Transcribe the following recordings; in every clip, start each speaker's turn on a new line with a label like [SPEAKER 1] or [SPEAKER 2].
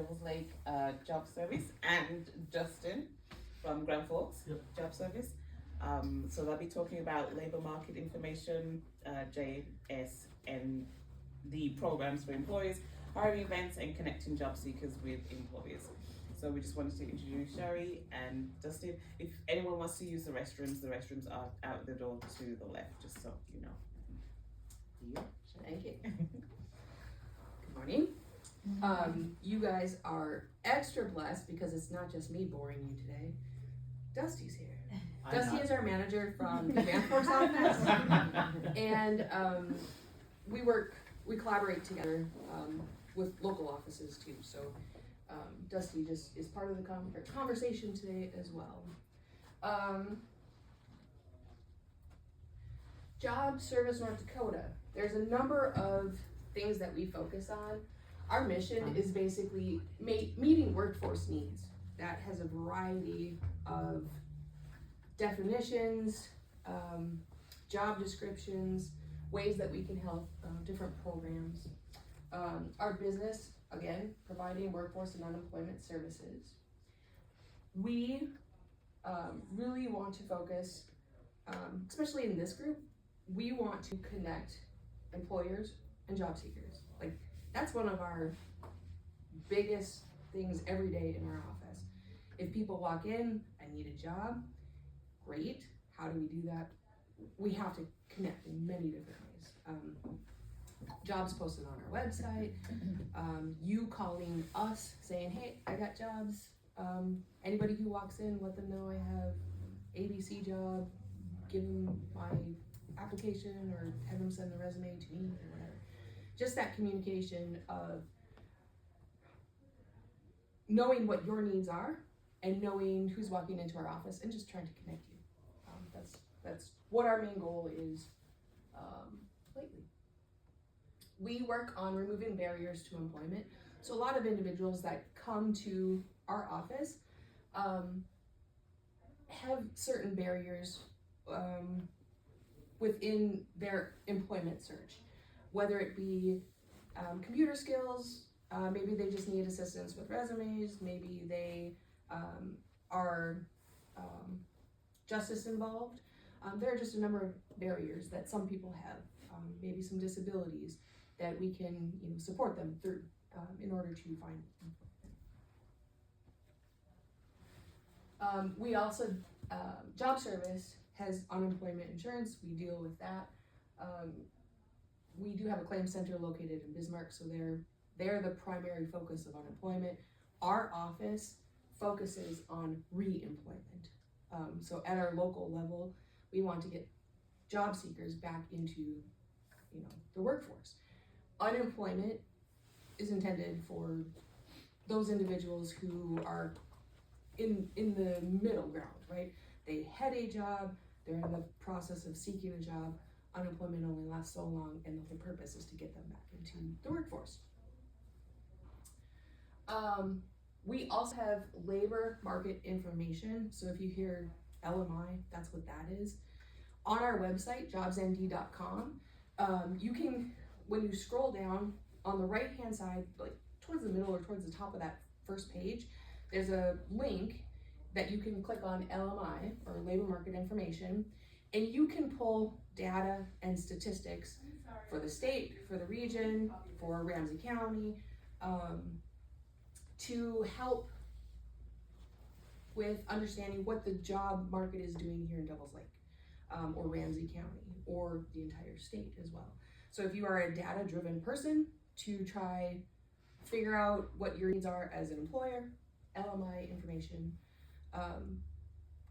[SPEAKER 1] Devil's Lake Job Service, and Dustin from Grand Forks Job Service. So they'll be talking about labor market information, JS, and the programs for employers, hiring events, and connecting job seekers with employers. So we just wanted to introduce Sherri and Dustin. If anyone wants to use the restrooms are out the door to the left, just so you know.
[SPEAKER 2] Thank you. Good morning. You guys are extra blessed because it's not just me boring you today. Dusty's here. Dusty is our manager from the Grand Forks office, and we collaborate together with local offices too. So Dusty just is part of the conversation today as well. Job Service North Dakota. There's a number of things that we focus on. Our mission is basically meeting workforce needs. That has a variety of definitions, job descriptions, ways that we can help, different programs. Our business, again, providing workforce and unemployment services. We really want to focus, especially in this group, we want to connect employers and job seekers. Like, that's one of our biggest things every day in our office. If people walk in, I need a job, great. How do we do that? We have to connect in many different ways. Jobs posted on our website, you calling us saying, hey, I got jobs. Anybody who walks in, let them know I have ABC job, give them my application or have them send the resume to me or whatever. Just that communication of knowing what your needs are and knowing who's walking into our office and just trying to connect you. That's what our main goal is lately. We work on removing barriers to employment. So a lot of individuals that come to our office have certain barriers within their employment search, whether it be computer skills, maybe they just need assistance with resumes, maybe they are justice involved. There are just a number of barriers that some people have, maybe some disabilities that we can support them through in order to find. We also, Job Service has unemployment insurance. We deal with that. We do have a claim center located in Bismarck, so they're the primary focus of unemployment. Our office focuses on re-employment. So at our local level, we want to get job seekers back into the workforce. Unemployment is intended for those individuals who are in the middle ground, right? They had a job, they're in the process of seeking a job. Unemployment only lasts so long, and the whole purpose is to get them back into the workforce. We also have labor market information. So if you hear LMI, that's what that is. On our website, jobsnd.com, you can, when you scroll down on the right-hand side, like towards the middle or towards the top of that first page, there's a link that you can click on LMI, or labor market information, and you can pull data and statistics for the state, for the region, for Ramsey County, to help with understanding what the job market is doing here in Devils Lake, or Ramsey County, or the entire state as well. So if you are a data-driven person to try figure out what your needs are as an employer, LMI information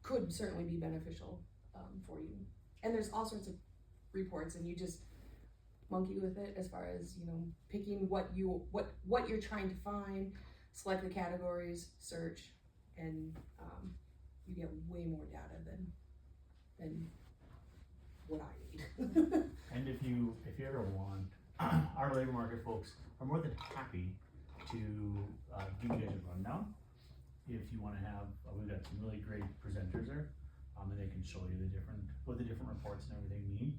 [SPEAKER 2] could certainly be beneficial for you. And there's all sorts of reports, and you just monkey with it as far as picking what you're trying to find, select the categories, search, and you get way more data than what I need.
[SPEAKER 3] And if you ever want, our labor market folks are more than happy to give you guys a rundown. If you want to have, we've got some really great presenters there, and they can show you what the different reports and everything mean,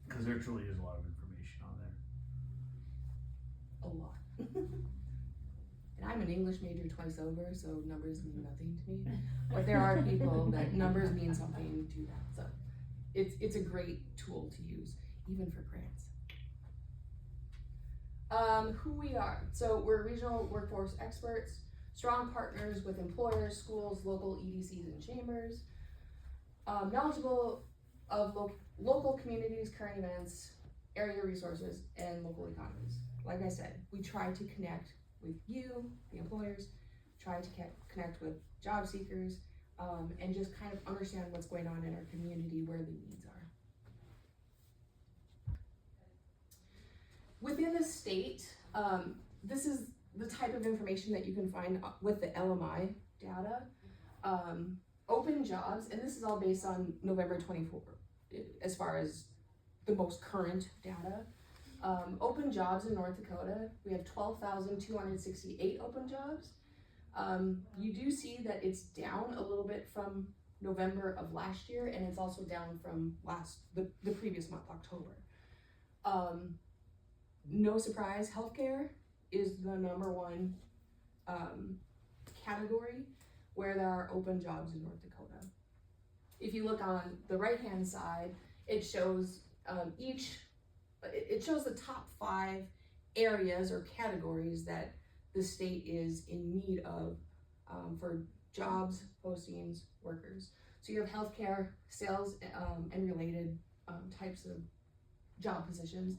[SPEAKER 3] because there truly is a lot of information on there.
[SPEAKER 2] A lot. And I'm an English major twice over, so numbers mean nothing to me. But there are people that numbers mean something to them. So it's a great tool to use, even for grants. Who we are. So we're regional workforce experts, strong partners with employers, schools, local EDCs and chambers, knowledgeable of local communities, current events, area resources, and local economies. Like I said, we try to connect with you, the employers, try to connect with job seekers, and just kind of understand what's going on in our community, where the needs are. Within the state, this is the type of information that you can find with the LMI data. Open jobs, and this is all based on November 24, as far as the most current data. Open jobs in North Dakota, we have 12,268 open jobs. You do see that it's down a little bit from November of last year, and it's also down from the previous month, October. No surprise, healthcare is the number one category where there are open jobs in North Dakota. If you look on the right-hand side, it shows it shows the top 5 areas or categories that the state is in need of for jobs, postings, workers. So you have healthcare, sales, and related types of job positions,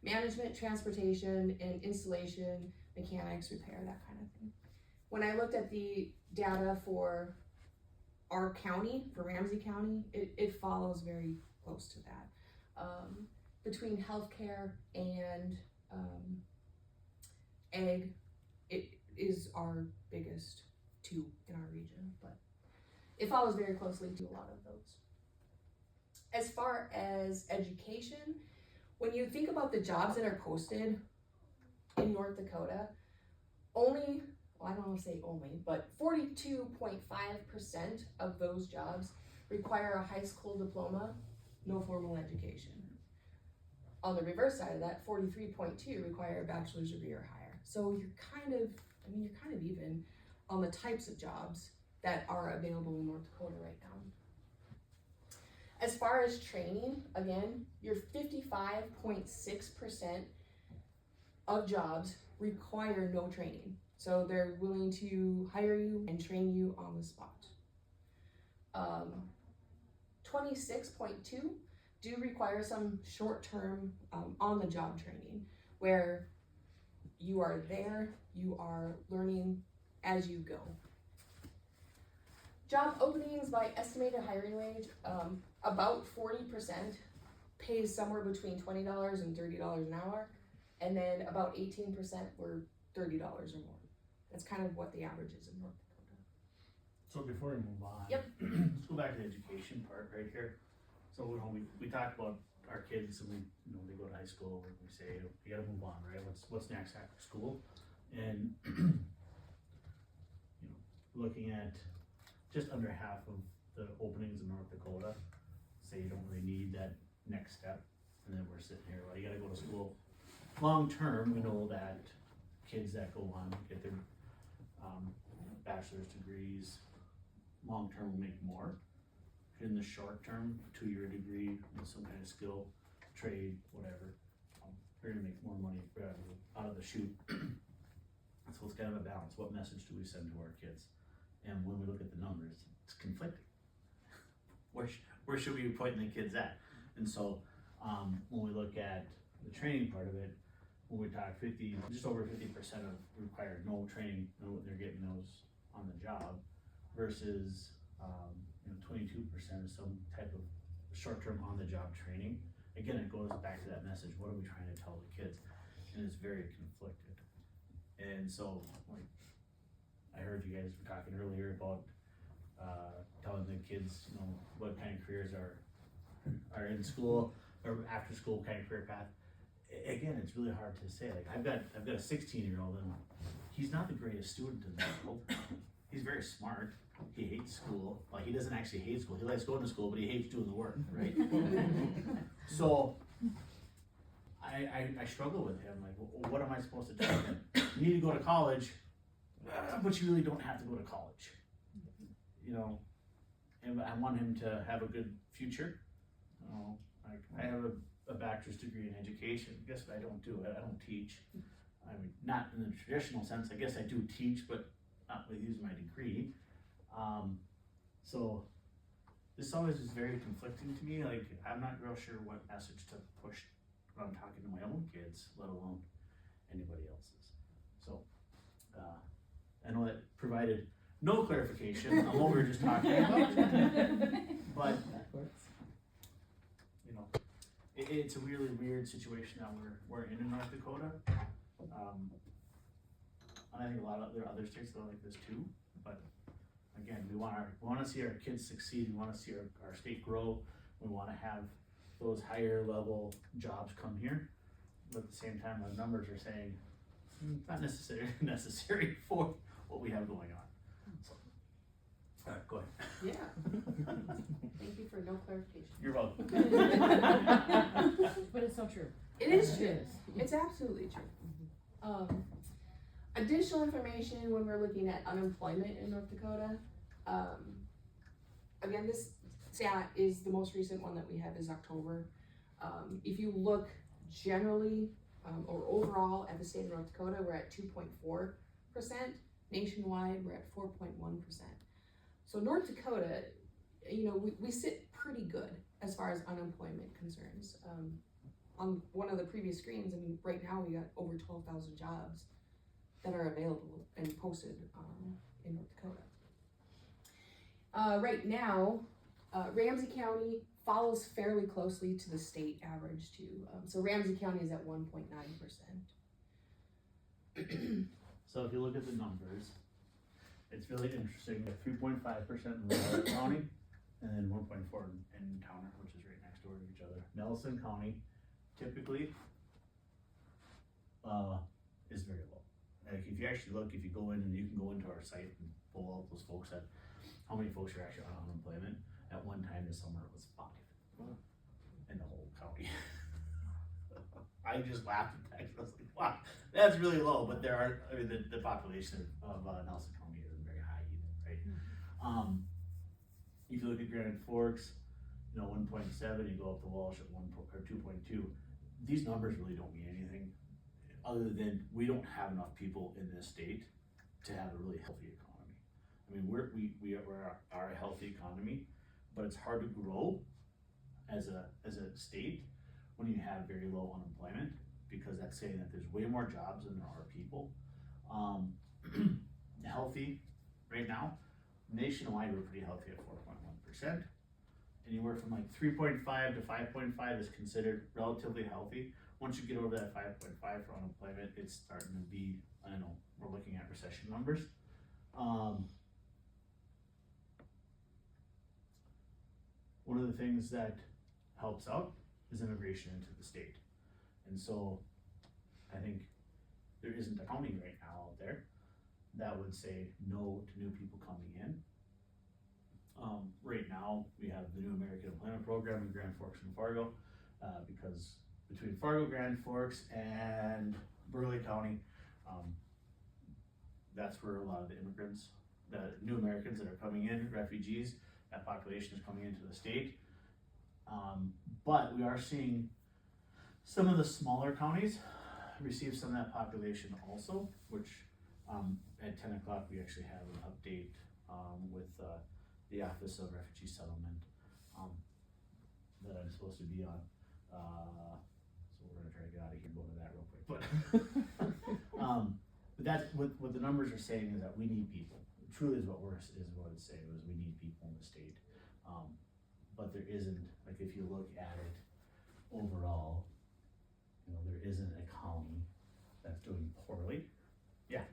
[SPEAKER 2] management, transportation, and installation, mechanics, repair, that kind of thing. When I looked at the data for our county, for Ramsey County, it follows very close to that. Between healthcare and ag, it is our biggest 2 in our region, but it follows very closely to a lot of those. As far as education, when you think about the jobs that are posted in North Dakota, only, well, I don't want to say only, but 42.5% of those jobs require a high school diploma, no formal education. On the reverse side of that, 43.2 require a bachelor's degree or higher. So you're kind of even on the types of jobs that are available in North Dakota right now. As far as training, again, your 55.6% of jobs require no training. So they're willing to hire you and train you on the spot. 26.2 do require some short-term on-the-job training where you are there, you are learning as you go. Job openings by estimated hiring wage, about 40% pays somewhere between $20 and $30 an hour, and then about 18% were $30 or more. That's kind of what the average is in North Dakota.
[SPEAKER 3] So before we move on,
[SPEAKER 2] Yep.
[SPEAKER 3] Let's go back to the education part right here. So we talked about our kids, and they go to high school, and we say you gotta move on, right? What's next after school? And looking at just under half of the openings in North Dakota say you don't really need that next step, and then we're sitting here, well, you gotta go to school. Long term, we know that kids that go on get their bachelor's degrees, long term will make more. In the short term, a 2-year degree with some kind of skill, trade, whatever, they're gonna make more money out of the chute. So it's kind of a balance. What message do we send to our kids? And when we look at the numbers, it's conflicting. Where should we be pointing the kids at? And so when we look at the training part of it, when we talk just over 50% of required no training, they're getting those on the job, versus 22% is some type of short-term on-the-job training. Again, it goes back to that message. What are we trying to tell the kids? And it's very conflicted. And so, like, I heard you guys were talking earlier about telling the kids, what kind of careers are in school or after school kind of career path. Again, it's really hard to say. Like, I've got a 16-year-old, and he's not the greatest student in the world. He's very smart. He hates school. Well, he doesn't actually hate school. He likes going to school, but he hates doing the work, right? So I struggle with him. Like, what am I supposed to tell him? You need to go to college. but you really don't have to go to college, you know, and I want him to have a good future. Like I have a bachelor's degree in education. Guess what I don't do? I don't teach. I mean, not in the traditional sense. I guess I do teach, but not with using my degree. So this always is very conflicting to me. Like I'm not real sure what message to push when I'm talking to my own kids, let alone anybody else's. So I know that provided no clarification on what we were just talking about, but you know, it's a really weird situation that we're in North Dakota. And I think a lot of there are other states that are like this too, but again, we want to see our kids succeed. We want to see our state grow. We want to have those higher level jobs come here, but at the same time, the numbers are saying not necessary for what we have going on. So, all right, go ahead.
[SPEAKER 2] Yeah. Thank you for no clarification.
[SPEAKER 3] You're welcome.
[SPEAKER 4] But it's so true.
[SPEAKER 2] It is true. It's absolutely true. Additional information when we're looking at unemployment in North Dakota. Again, this stat is the most recent one that we have is October. If you look generally or overall at the state of North Dakota, we're at 2.4%. Nationwide, we're at 4.1%. So North Dakota, you know, we sit pretty good as far as unemployment concerns. On one of the previous screens, I mean, right now we got over 12,000 jobs that are available and posted in North Dakota. Right now, Ramsey County follows fairly closely to the state average too. So Ramsey County is at 1.9%.
[SPEAKER 3] So if you look at the numbers, it's really interesting. We have 3.5% in Royal County, and then 1.4 in Towner, which is right next door to each other. Nelson County typically is very low. Like if you actually look, if you go in and you can go into our site and pull out those folks that, how many folks are actually on unemployment? At one time this summer it was 5 in the whole county. I just laughed at that. I was like, wow, that's really low, but there are, I mean, the population of Nelson County isn't very high either, right? If you look at Grand Forks, you know, 1.7, you go up to Walsh at 1 or 2.2. These numbers really don't mean anything other than we don't have enough people in this state to have a really healthy economy. I mean, we are a healthy economy, but it's hard to grow as a state when you have very low unemployment, because that's saying that there's way more jobs than there are people. Healthy right now, nationwide we're pretty healthy at 4.1%. Anywhere from like 3.5 to 5.5 is considered relatively healthy. Once you get over that 5.5 for unemployment, it's starting to be, I don't know, we're looking at recession numbers. One of the things that helps out is immigration into the state. And so I think there isn't a county right now out there that would say no to new people coming in. Right now we have the new American Employment Program in Grand Forks and Fargo, because between Fargo, Grand Forks, and Burleigh County, that's where a lot of the immigrants, the new Americans that are coming in, refugees, that population is coming into the state. But we are seeing some of the smaller counties receive some of that population also, which at 10 o'clock we actually have an update with the Office of Refugee Settlement that I'm supposed to be on. So we're gonna try to get out of here and go to that real quick. But that's what the numbers are saying is that we need people. It truly is what it's saying is we need people in the state. But there isn't, like if you look at it overall, you know, there isn't a county that's doing poorly. Yeah.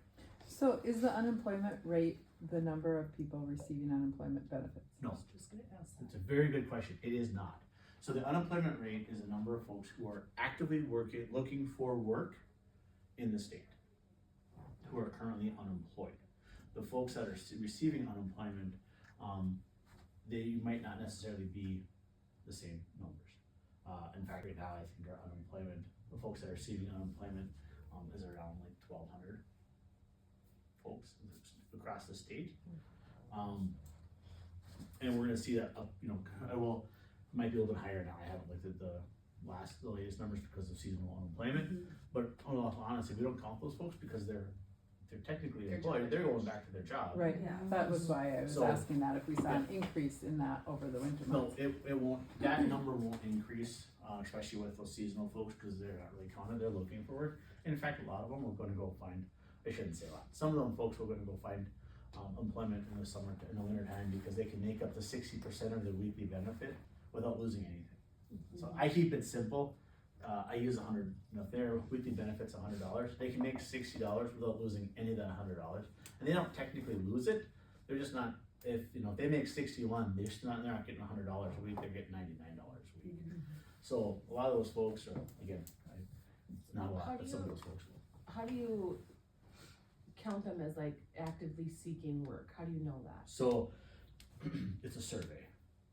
[SPEAKER 5] So is the unemployment rate the number of people receiving unemployment benefits?
[SPEAKER 3] No.
[SPEAKER 4] I was just gonna ask that.
[SPEAKER 3] It's a very good question. It is not. So the unemployment rate is the number of folks who are actively looking for work in the state, who are currently unemployed. The folks that are receiving unemployment, they might not necessarily be the same numbers. In fact, right now I think our unemployment, the folks that are receiving unemployment is around like 1,200 folks. across the state. And we're gonna see that up, well, might be a little bit higher now. I haven't looked at the latest numbers because of seasonal unemployment. But honestly, we don't count those folks because they're technically employed, they're going back to their job.
[SPEAKER 5] Right,
[SPEAKER 2] Yeah.
[SPEAKER 5] that was why I was
[SPEAKER 3] So-
[SPEAKER 5] asking that, if we saw an increase in that over the winter
[SPEAKER 3] No,
[SPEAKER 5] months.
[SPEAKER 3] it won't, that number won't increase, especially with those seasonal folks, cause they're not really counted, they're looking for work. And in fact, a lot of them are gonna go find, I shouldn't say a lot, some of them folks are gonna go find, employment in the summer, in the winter time, because they can make up to 60% of their weekly benefit without losing anything. So I keep it simple, I use if their weekly benefit's $100, they can make $60 without losing any of that $100. And they don't technically lose it, they're just not, if they make 61, they're not getting $100 a week, they're getting $99 a week. So a lot of those folks are, again, not a lot, but some of those folks will.
[SPEAKER 4] How do you count them as like actively seeking work? How do you know that?
[SPEAKER 3] So it's a survey.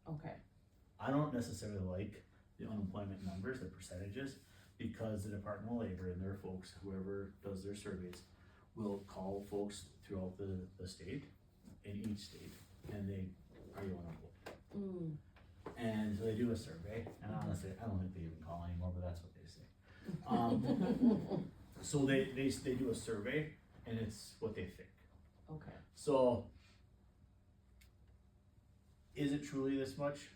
[SPEAKER 4] Okay.
[SPEAKER 3] I don't necessarily like the unemployment numbers, the percentages, because the Department of Labor and their folks, whoever does their surveys, will call folks throughout the state, in each state, and are you unemployed? And so they do a survey, and honestly, I don't think they even call anymore, but that's what they say. So they do a survey, and it's what they think.
[SPEAKER 4] Okay.
[SPEAKER 3] So, is it truly this much?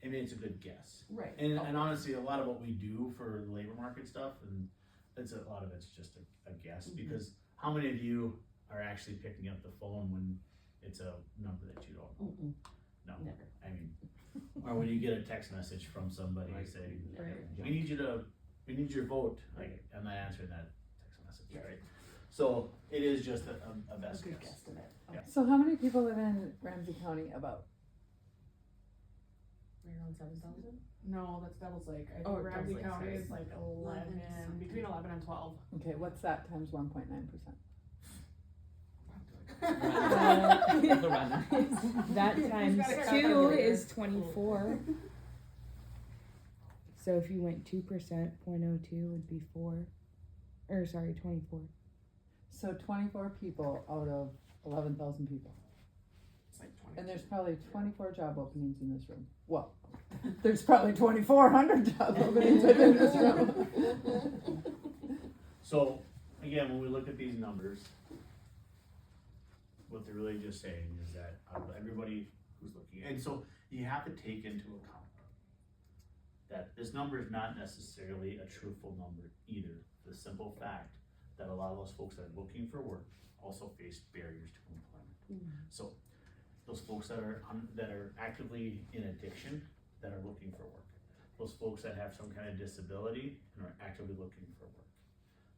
[SPEAKER 3] I mean, it's a good guess.
[SPEAKER 4] Right.
[SPEAKER 3] And honestly, a lot of what we do for the labor market stuff, and a lot of it's just a guess, because how many of you are actually picking up the phone when it's a number that you don't know? No.
[SPEAKER 4] Never.
[SPEAKER 3] I mean, or when you get a text message from somebody saying, we need your vote, like, I'm not answering that text message, right? So it is just a best
[SPEAKER 4] Good
[SPEAKER 3] guess.
[SPEAKER 4] guesstimate.
[SPEAKER 3] Yeah.
[SPEAKER 5] So how many people live in Ramsey County about?
[SPEAKER 4] Around 7,000?
[SPEAKER 6] No, that's Devil's Lake. I
[SPEAKER 4] Oh,
[SPEAKER 6] think Ramsey
[SPEAKER 4] Devil's Lake,
[SPEAKER 6] County
[SPEAKER 4] sorry.
[SPEAKER 6] is like
[SPEAKER 2] 11 something.
[SPEAKER 6] between 11 and 12.
[SPEAKER 5] Okay, what's that times 1.9%?
[SPEAKER 7] That times
[SPEAKER 6] got a
[SPEAKER 7] 2
[SPEAKER 6] calculator?
[SPEAKER 7] is 24. So if you went 2%, 0.02 would be 4. Or sorry, 24.
[SPEAKER 5] So 24 people out of 11,000 people.
[SPEAKER 6] It's like 20.
[SPEAKER 5] And there's probably 24 job openings in this room. Well, there's probably 2,400 job openings within this room.
[SPEAKER 3] So, again, when we look at these numbers, what they're really just saying is that out of everybody who's looking, and so you have to take into account that this number is not necessarily a truthful number either. The simple fact that a lot of those folks that are looking for work also face barriers to employment. So those folks that are actively in addiction that are looking for work, those folks that have some kind of disability and are actively looking for work,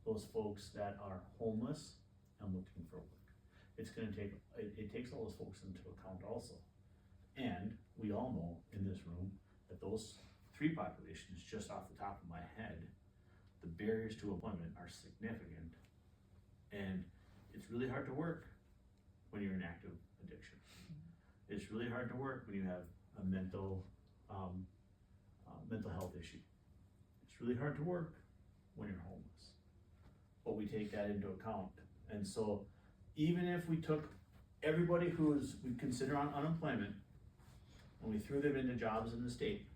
[SPEAKER 3] those folks that are homeless and looking for work. It takes all those folks into account also. And we all know in this room that those three populations, just off the top of my head, the barriers to employment are significant. And it's really hard to work when you're in active addiction. It's really hard to work when you have a mental health issue. It's really hard to work when you're homeless. But we take that into account. And so even if we took everybody we consider on unemployment and we threw them into jobs in the state,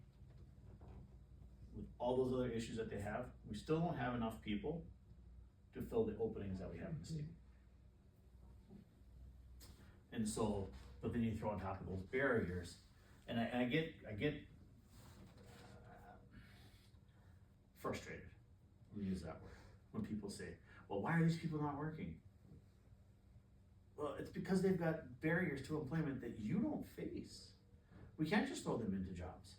[SPEAKER 3] with all those other issues that they have, we still don't have enough people to fill the openings that we have in the state. And so, but then you throw on top of those barriers, and I get frustrated, we use that word, when people say, well, why are these people not working? Well, it's because they've got barriers to employment that you don't face. We can't just throw them into jobs.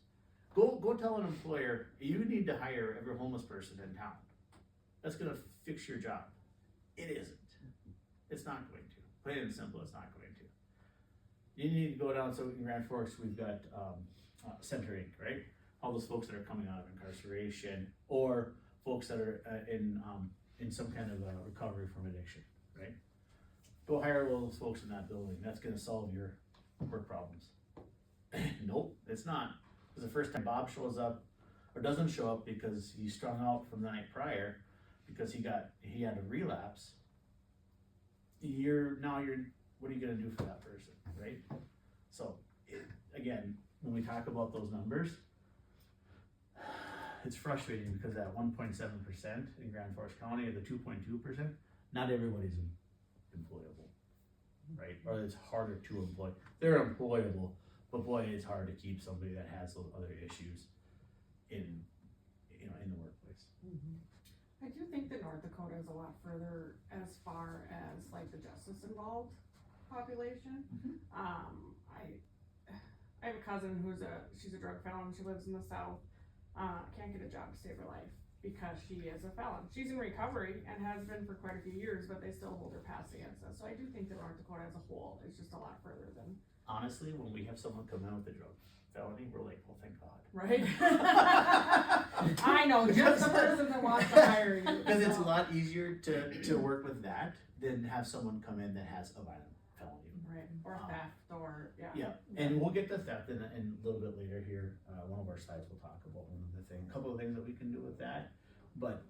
[SPEAKER 3] Go tell an employer, you need to hire every homeless person in town. That's gonna fix your job. It isn't. It's not going to. Plain and simple, it's not going to. You need to go down, so in Grand Forks, we've got Center Inc., right? All those folks that are coming out of incarceration, or folks that are in some kind of recovery from addiction, right? Go hire all those folks in that building. That's gonna solve your work problems. Nope, it's not. Because the first time Bob shows up, or doesn't show up because he's strung out from the night prior, because he had a relapse, you're what are you gonna do for that person, right? So, again, when we talk about those numbers, it's frustrating because that 1.7% in Grand Forks County, or the 2.2%, not everybody's employable, right? Or it's harder to employ. They're employable, but boy, it's hard to keep somebody that has those other issues in the workplace.
[SPEAKER 6] I do think that North Dakota is a lot further as far as like the justice involved population. I have a cousin she's a drug felon, she lives in the south, can't get a job to save her life because she is a felon. She's in recovery and has been for quite a few years, but they still hold her past against us. So I do think that North Dakota as a whole is just a lot further than.
[SPEAKER 3] Honestly, when we have someone come in with a drug felony, we're like, well, thank God.
[SPEAKER 6] Right? I know, just the person that wants to hire you.
[SPEAKER 3] Because it's a
[SPEAKER 6] so.
[SPEAKER 3] lot easier to work with that than have someone come in that has a violent felony.
[SPEAKER 6] Right, or theft, or, yeah.
[SPEAKER 3] Yeah, and we'll get to theft in a little bit later here. One of our slides will talk about one of the things, a couple of things that we can do with that. But,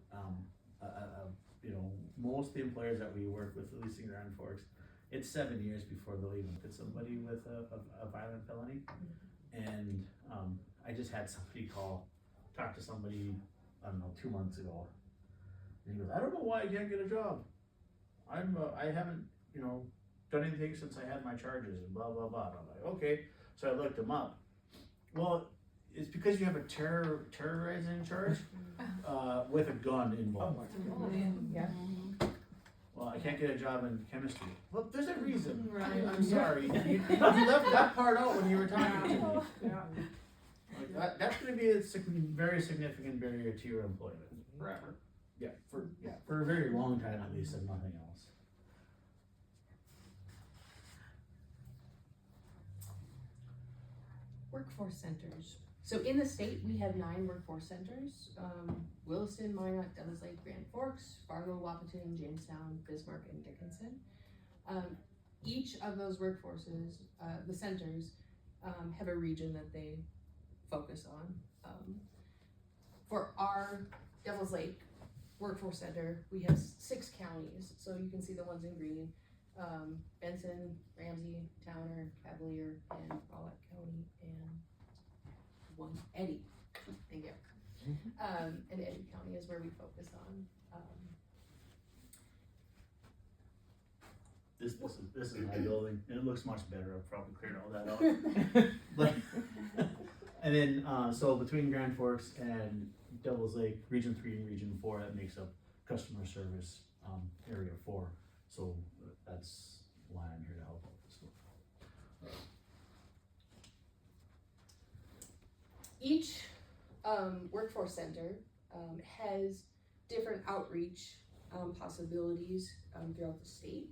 [SPEAKER 3] most of the employers that we work with, at least in Grand Forks, it's 7 years before they'll even put somebody with a violent felony. And I just had somebody talk to somebody, I don't know, 2 months ago. And he goes, I don't know why I can't get a job. I haven't, done anything since I had my charges and blah, blah, blah. And I'm like, okay. So I looked him up. Well, it's because you have a terrorizing charge with a gun involved.
[SPEAKER 7] Yeah.
[SPEAKER 3] Well, I can't get a job in chemistry. Well, there's a reason.
[SPEAKER 6] Right.
[SPEAKER 3] I'm sorry. You left that part out when you were talking to me.
[SPEAKER 6] Yeah,
[SPEAKER 3] Like that's going to be a very significant barrier to your employment.
[SPEAKER 6] forever.
[SPEAKER 3] Yeah, for a very long time at least, if nothing else.
[SPEAKER 2] Workforce centers. So in the state, we have 9 workforce centers. Williston, Minot, Devils Lake, Grand Forks, Fargo, Wapaton, Jamestown, Bismarck, and Dickinson. Each of those workforces, the centers, have a region that they focus on. For our Devils Lake Workforce Center, we have 6 counties. So you can see the ones in green. Benson, Ramsey, Towner, Cavalier, and Rollick County, and Eddy. Thank you. And Eddy County is where we focus on.
[SPEAKER 3] This is my building, and it looks much better. I've probably cleared all that out. But and then so between Grand Forks and Devils Lake, Region 3 and Region 4, that makes up customer service area 4. So that's why I'm here to help out this one.
[SPEAKER 2] Each workforce center has different outreach possibilities throughout the state.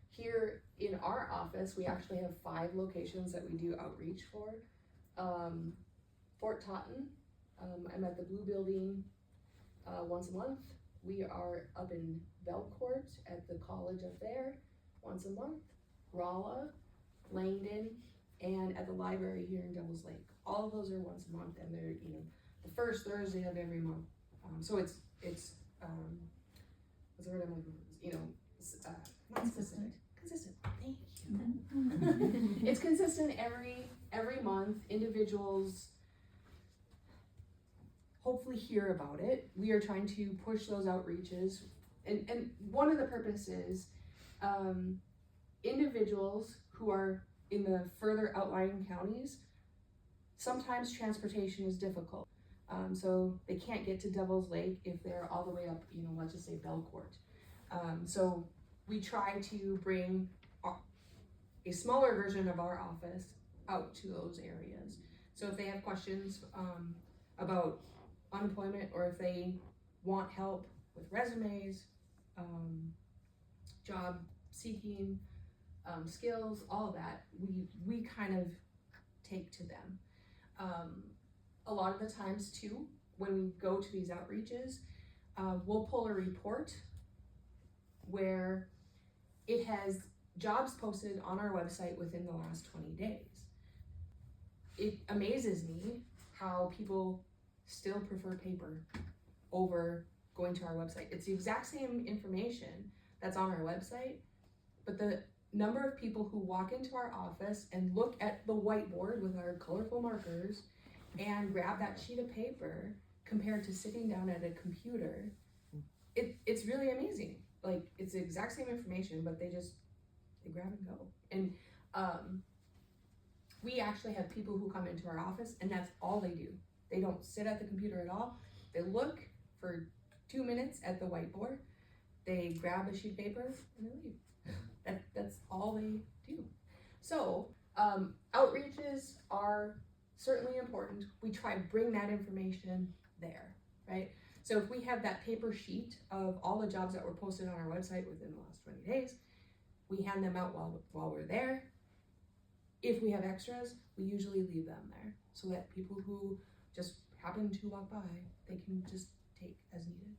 [SPEAKER 2] Here in our office, we actually have 5 locations that we do outreach for. Fort Totten, I'm at the Blue Building once a month. We are up in Belcourt at the college up there once a month. Rolla, Langdon, and at the library here in Devils Lake. All of those are once a month, and they're the first Thursday of every month. So it's what's the word I'm looking for? Not specific. Consistent. Thank you. It's consistent every month. Individuals hopefully hear about it. We are trying to push those outreaches, and one of the purposes, individuals who are in the further outlying counties, sometimes transportation is difficult. So they can't get to Devils Lake if they're all the way up, let's just say Belcourt. So we try to bring a smaller version of our office out to those areas. So if they have questions about unemployment, or if they want help with resumes, job seeking, skills, all of that, we kind of take to them. A lot of the times too, when we go to these outreaches, we'll pull a report where it has jobs posted on our website within the last 20 days. It amazes me how people still prefer paper over going to our website. It's the exact same information that's on our website, but the number of people who walk into our office and look at the whiteboard with our colorful markers and grab that sheet of paper compared to sitting down at a computer, it's really amazing. Like, it's the exact same information, but they grab and go. And we actually have people who come into our office and that's all they do. They don't sit at the computer at all. They look for 2 minutes at the whiteboard, they grab a sheet of paper and they leave. That's all they do. So outreaches are certainly important. We try to bring that information there, right? So if we have that paper sheet of all the jobs that were posted on our website within the last 20 days, we hand them out while we're there. If we have extras, we usually leave them there so that people who just happen to walk by, they can just take as needed.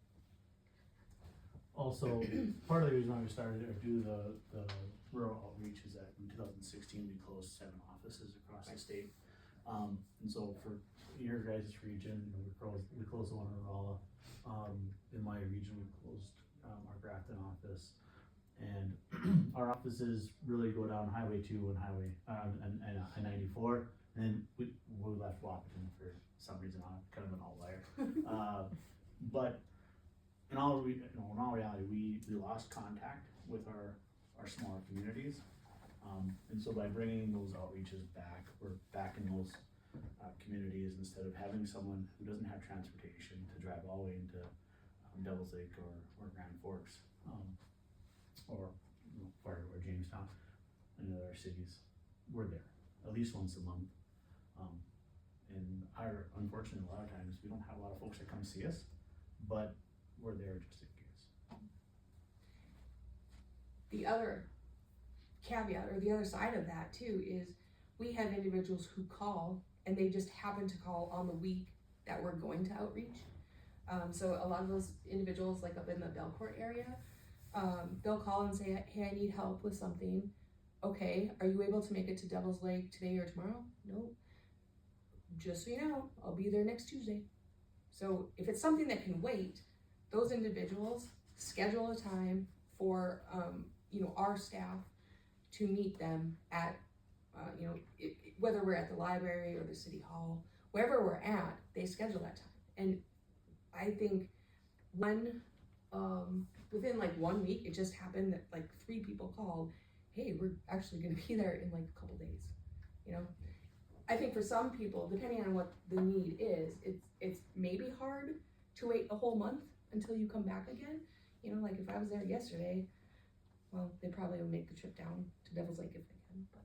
[SPEAKER 3] Also, part of the reason why we started to do the rural outreach is that in 2016, we closed 7 offices across the state. And so for your guys' region, you know, we closed the one in Rolla. In my region, we closed our Grafton office, and our offices really go down Highway 2 and Highway and 94, and then we left Wahpeton for some reason, kind of an outlier. But in all reality, we lost contact with our smaller communities, and so by bringing those outreaches back, we're back in those communities instead of having someone who doesn't have transportation to drive all the way into Devil's Lake or Grand Forks, or or Jamestown and other cities. We're there at least once a month, and unfortunately a lot of times we don't have a lot of folks that come see us, but we're there just in case.
[SPEAKER 2] The other caveat, or the other side of that too, is we have individuals who call and they just happen to call on the week that we're going to outreach. So a lot of those individuals, like up in the Belcourt area, they'll call and say, hey, I need help with something. Okay, are you able to make it to Devil's Lake today or tomorrow? No. Just so you know, I'll be there next Tuesday. So if it's something that can wait, those individuals schedule a time for our staff to meet them at whether we're at the library or the city hall, wherever we're at, they schedule that time. And I think within like 1 week, it just happened that like 3 people called, hey, we're actually gonna be there in like a couple days. You know, I think for some people, depending on what the need is, it's maybe hard to wait a whole month until you come back again. You know, like if I was there yesterday, well, they probably would make the trip down to Devil's Lake if they can, but.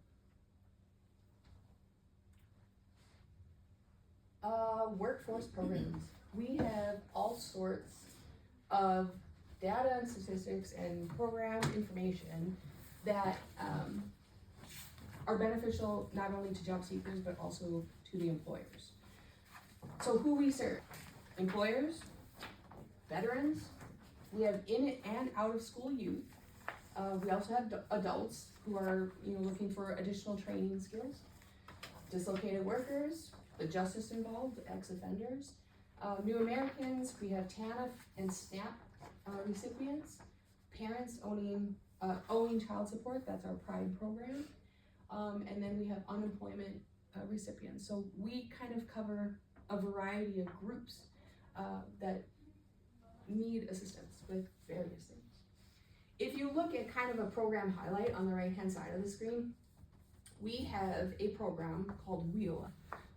[SPEAKER 2] Workforce programs. We have all sorts of data and statistics and program information that are beneficial not only to job seekers but also to the employers. So who we serve: employers, veterans, we have in and out of school youth. We also have adults who are looking for additional training skills, dislocated workers, the justice involved, ex-offenders, new Americans. We have TANF and SNAP recipients, parents owning child support, that's our PRIDE program, and then we have unemployment recipients. So we kind of cover a variety of groups that need assistance with various things. If you look at kind of a program highlight on the right-hand side of the screen, we have a program called WHEEL,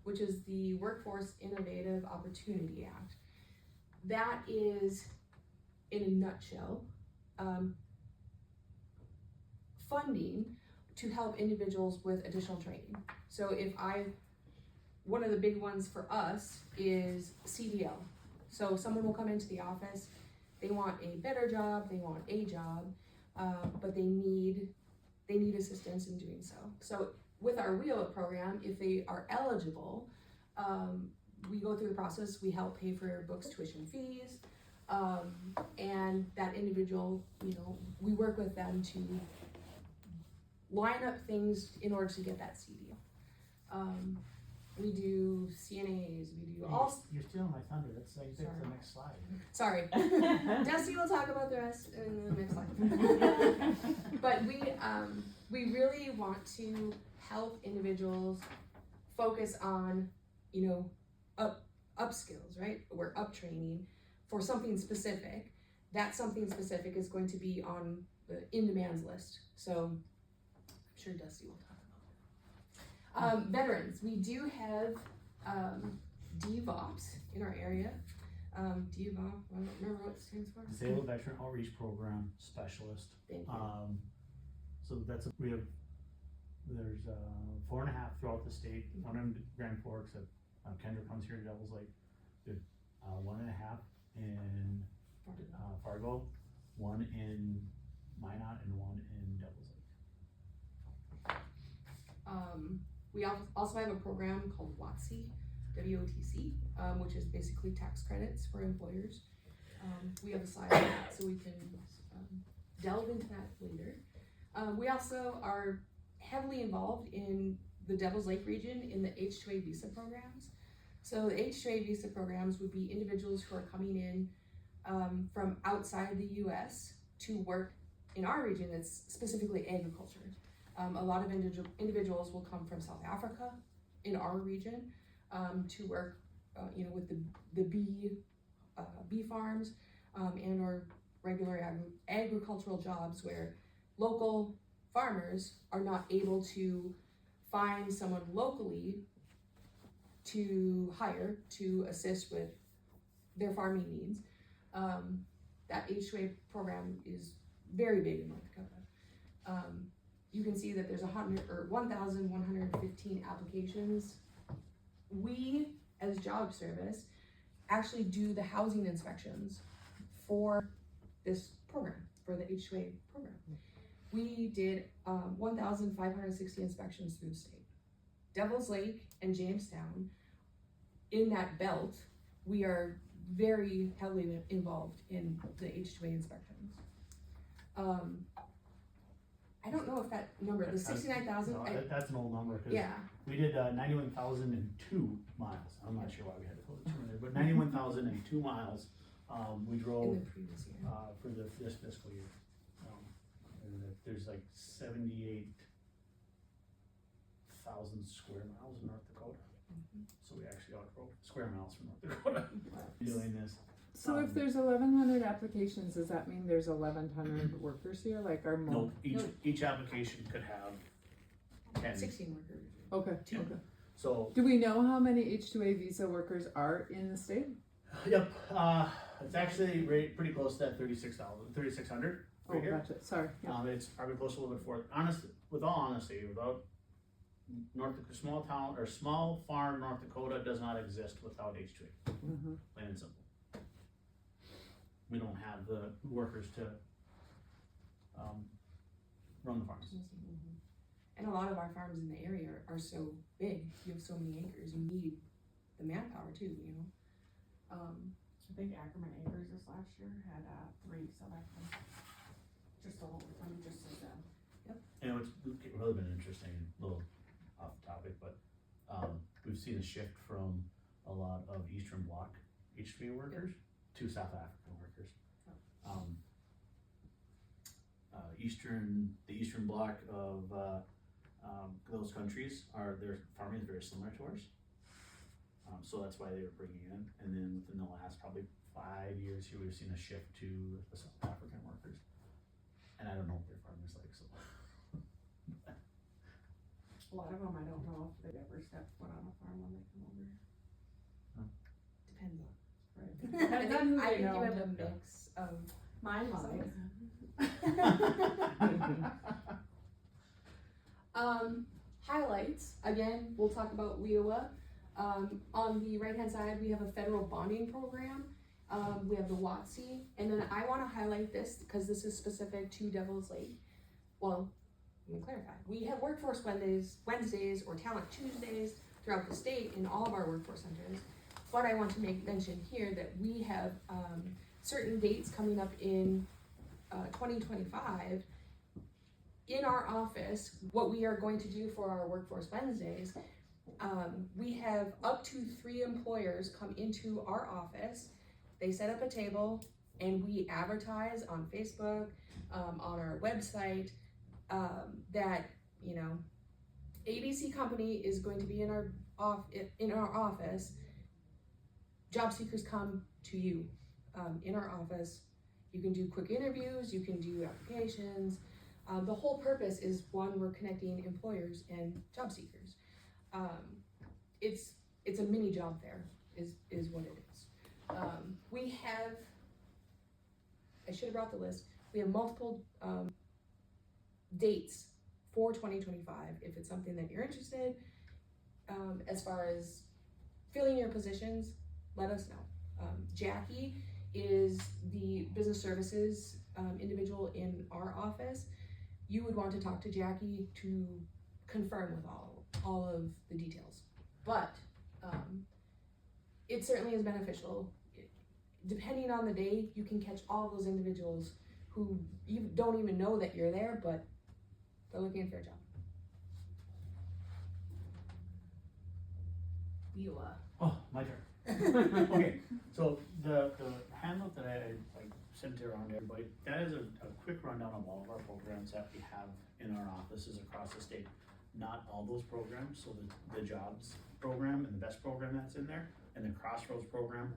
[SPEAKER 2] which is the Workforce Innovative Opportunity Act. That is, in a nutshell, funding to help individuals with additional training. So one of the big ones for us is CDL. So someone will come into the office, they want a better job, they want a job, but they need assistance in doing so. So with our WHEEL program, if they are eligible, we go through the process, we help pay for books, tuition fees, and that individual, we work with them to line up things in order to get that CDL. We do CNAs, we do all,
[SPEAKER 3] You're stealing my thunder, that's like, that's the
[SPEAKER 2] Sorry.
[SPEAKER 3] next slide.
[SPEAKER 2] sorry. Dusty will talk about the rest in the next slide. But we really want to help individuals focus on, you know, up skills, right? We're up training for something specific. That something specific is going to be on the in-demands list. So I'm sure Dusty will talk about that. Veterans, we do have DVOPs in our area. DVOP, I don't remember what it stands for.
[SPEAKER 3] Disabled Veteran Outreach Program Specialist.
[SPEAKER 2] Thank you.
[SPEAKER 3] So there's 4.5 throughout the state, one in Grand Forks, Kendra comes here to Devil's Lake. There's 1.5 in Fargo, one in Minot, and one in Devil's Lake.
[SPEAKER 2] We also have a program called WOTC, WOTC, which is basically tax credits for employers. We have a slide on that, so we can delve into that later. We also are heavily involved in the Devil's Lake region in the H-2A visa programs. So the H-2A visa programs would be individuals who are coming in from outside the US to work in our region that's specifically agriculture. A lot of individuals will come from South Africa in our region to work with the bee farms and or regular agricultural jobs where local farmers are not able to find someone locally to hire to assist with their farming needs. That H-2A program is very big in North Dakota. You can see that there's 1,115 applications. We, as Job Service, actually do the housing inspections for this program, for the H-2A program. We did 1,560 inspections through the state. Devil's Lake and Jamestown, in that belt, we are very heavily involved in the H-2A inspections. I don't know if that number, the 69,000.
[SPEAKER 3] No, that's an old number, cause
[SPEAKER 2] Yeah,
[SPEAKER 3] we did 91,002 miles. I'm not sure why we had to put the 2 in there, but 91,002 miles, we
[SPEAKER 2] in
[SPEAKER 3] drove,
[SPEAKER 2] the previous year.
[SPEAKER 3] for this fiscal year. And there's like 78,000 square miles in North Dakota. So we actually outdrove square miles from North Dakota doing this.
[SPEAKER 5] So if there's 1,100 applications, does that mean there's 1,100 workers here, like our
[SPEAKER 3] No, each application could have 10.
[SPEAKER 2] 16 workers.
[SPEAKER 5] Okay,
[SPEAKER 3] Yeah.
[SPEAKER 5] okay.
[SPEAKER 3] So,
[SPEAKER 5] Do we know how many H-2A visa workers are in the state?
[SPEAKER 3] yep, it's actually pretty close to that 3,600
[SPEAKER 5] Oh,
[SPEAKER 3] right here.
[SPEAKER 5] gotcha, sorry, yeah.
[SPEAKER 3] It's probably close a little bit for with all honesty, without North Dakota, small town or small farm North Dakota does not exist without H2A,
[SPEAKER 5] Mhm.
[SPEAKER 3] plain and simple. We don't have the workers to run the farms.
[SPEAKER 2] And a lot of our farms in the area are so big, you have so many acres, you need the manpower too, you know?
[SPEAKER 6] I think Ackerman Acres this last year had 3 South Africans. Just a whole, just as them.
[SPEAKER 3] And it's really been interesting, a little off topic, but we've seen a shift from a lot of Eastern Bloc H2A workers to South African workers. The Eastern Bloc of those countries their farming is very similar to ours. So that's why they were bringing in, and then within the last probably 5 years here, we've seen a shift to the South African workers. And I don't know what their farmers like, so.
[SPEAKER 6] A lot of them, I don't know if they've ever stepped foot on a farm when they come over.
[SPEAKER 2] Depends on.
[SPEAKER 6] Right.
[SPEAKER 2] Depends on who I think you have a
[SPEAKER 3] Yeah.
[SPEAKER 2] mix of.
[SPEAKER 6] Mine was.
[SPEAKER 2] Highlights, again, we'll talk about WIOA. On the right-hand side, we have a federal bonding program. We have the WOTC, and then I wanna highlight this because this is specific to Devil's Lake. Well, let me clarify. We have Workforce Wednesdays or Talent Tuesdays throughout the state in all of our workforce centers. But I want to make mention here that we have certain dates coming up in 2025 in our office. What we are going to do for our Workforce Wednesdays We have up to 3 employers come into our office. They set up a table and we advertise on Facebook, on our website, that, you know, ABC company is going to be in our office. Job seekers come to you in our office. You can do quick interviews, you can do applications. The whole purpose is, one, we're connecting employers and job seekers. It's a mini job fair is what it is. We have, I should have brought the list, we have multiple dates for 2025 if it's something that you're interested. As far as filling your positions, let us know. Jackie is the business services individual in our office. You would want to talk to Jackie to confirm with all of the details. But it certainly is beneficial. Depending on the day, you can catch all those individuals who you don't even know that you're there, but they're looking for a job.
[SPEAKER 3] Oh, my turn. Okay, so the handout that I sent around to everybody, that is a quick rundown of all of our programs that we have in our offices across the state. Not all those programs, so the jobs program and the best program that's in there, and the Crossroads program,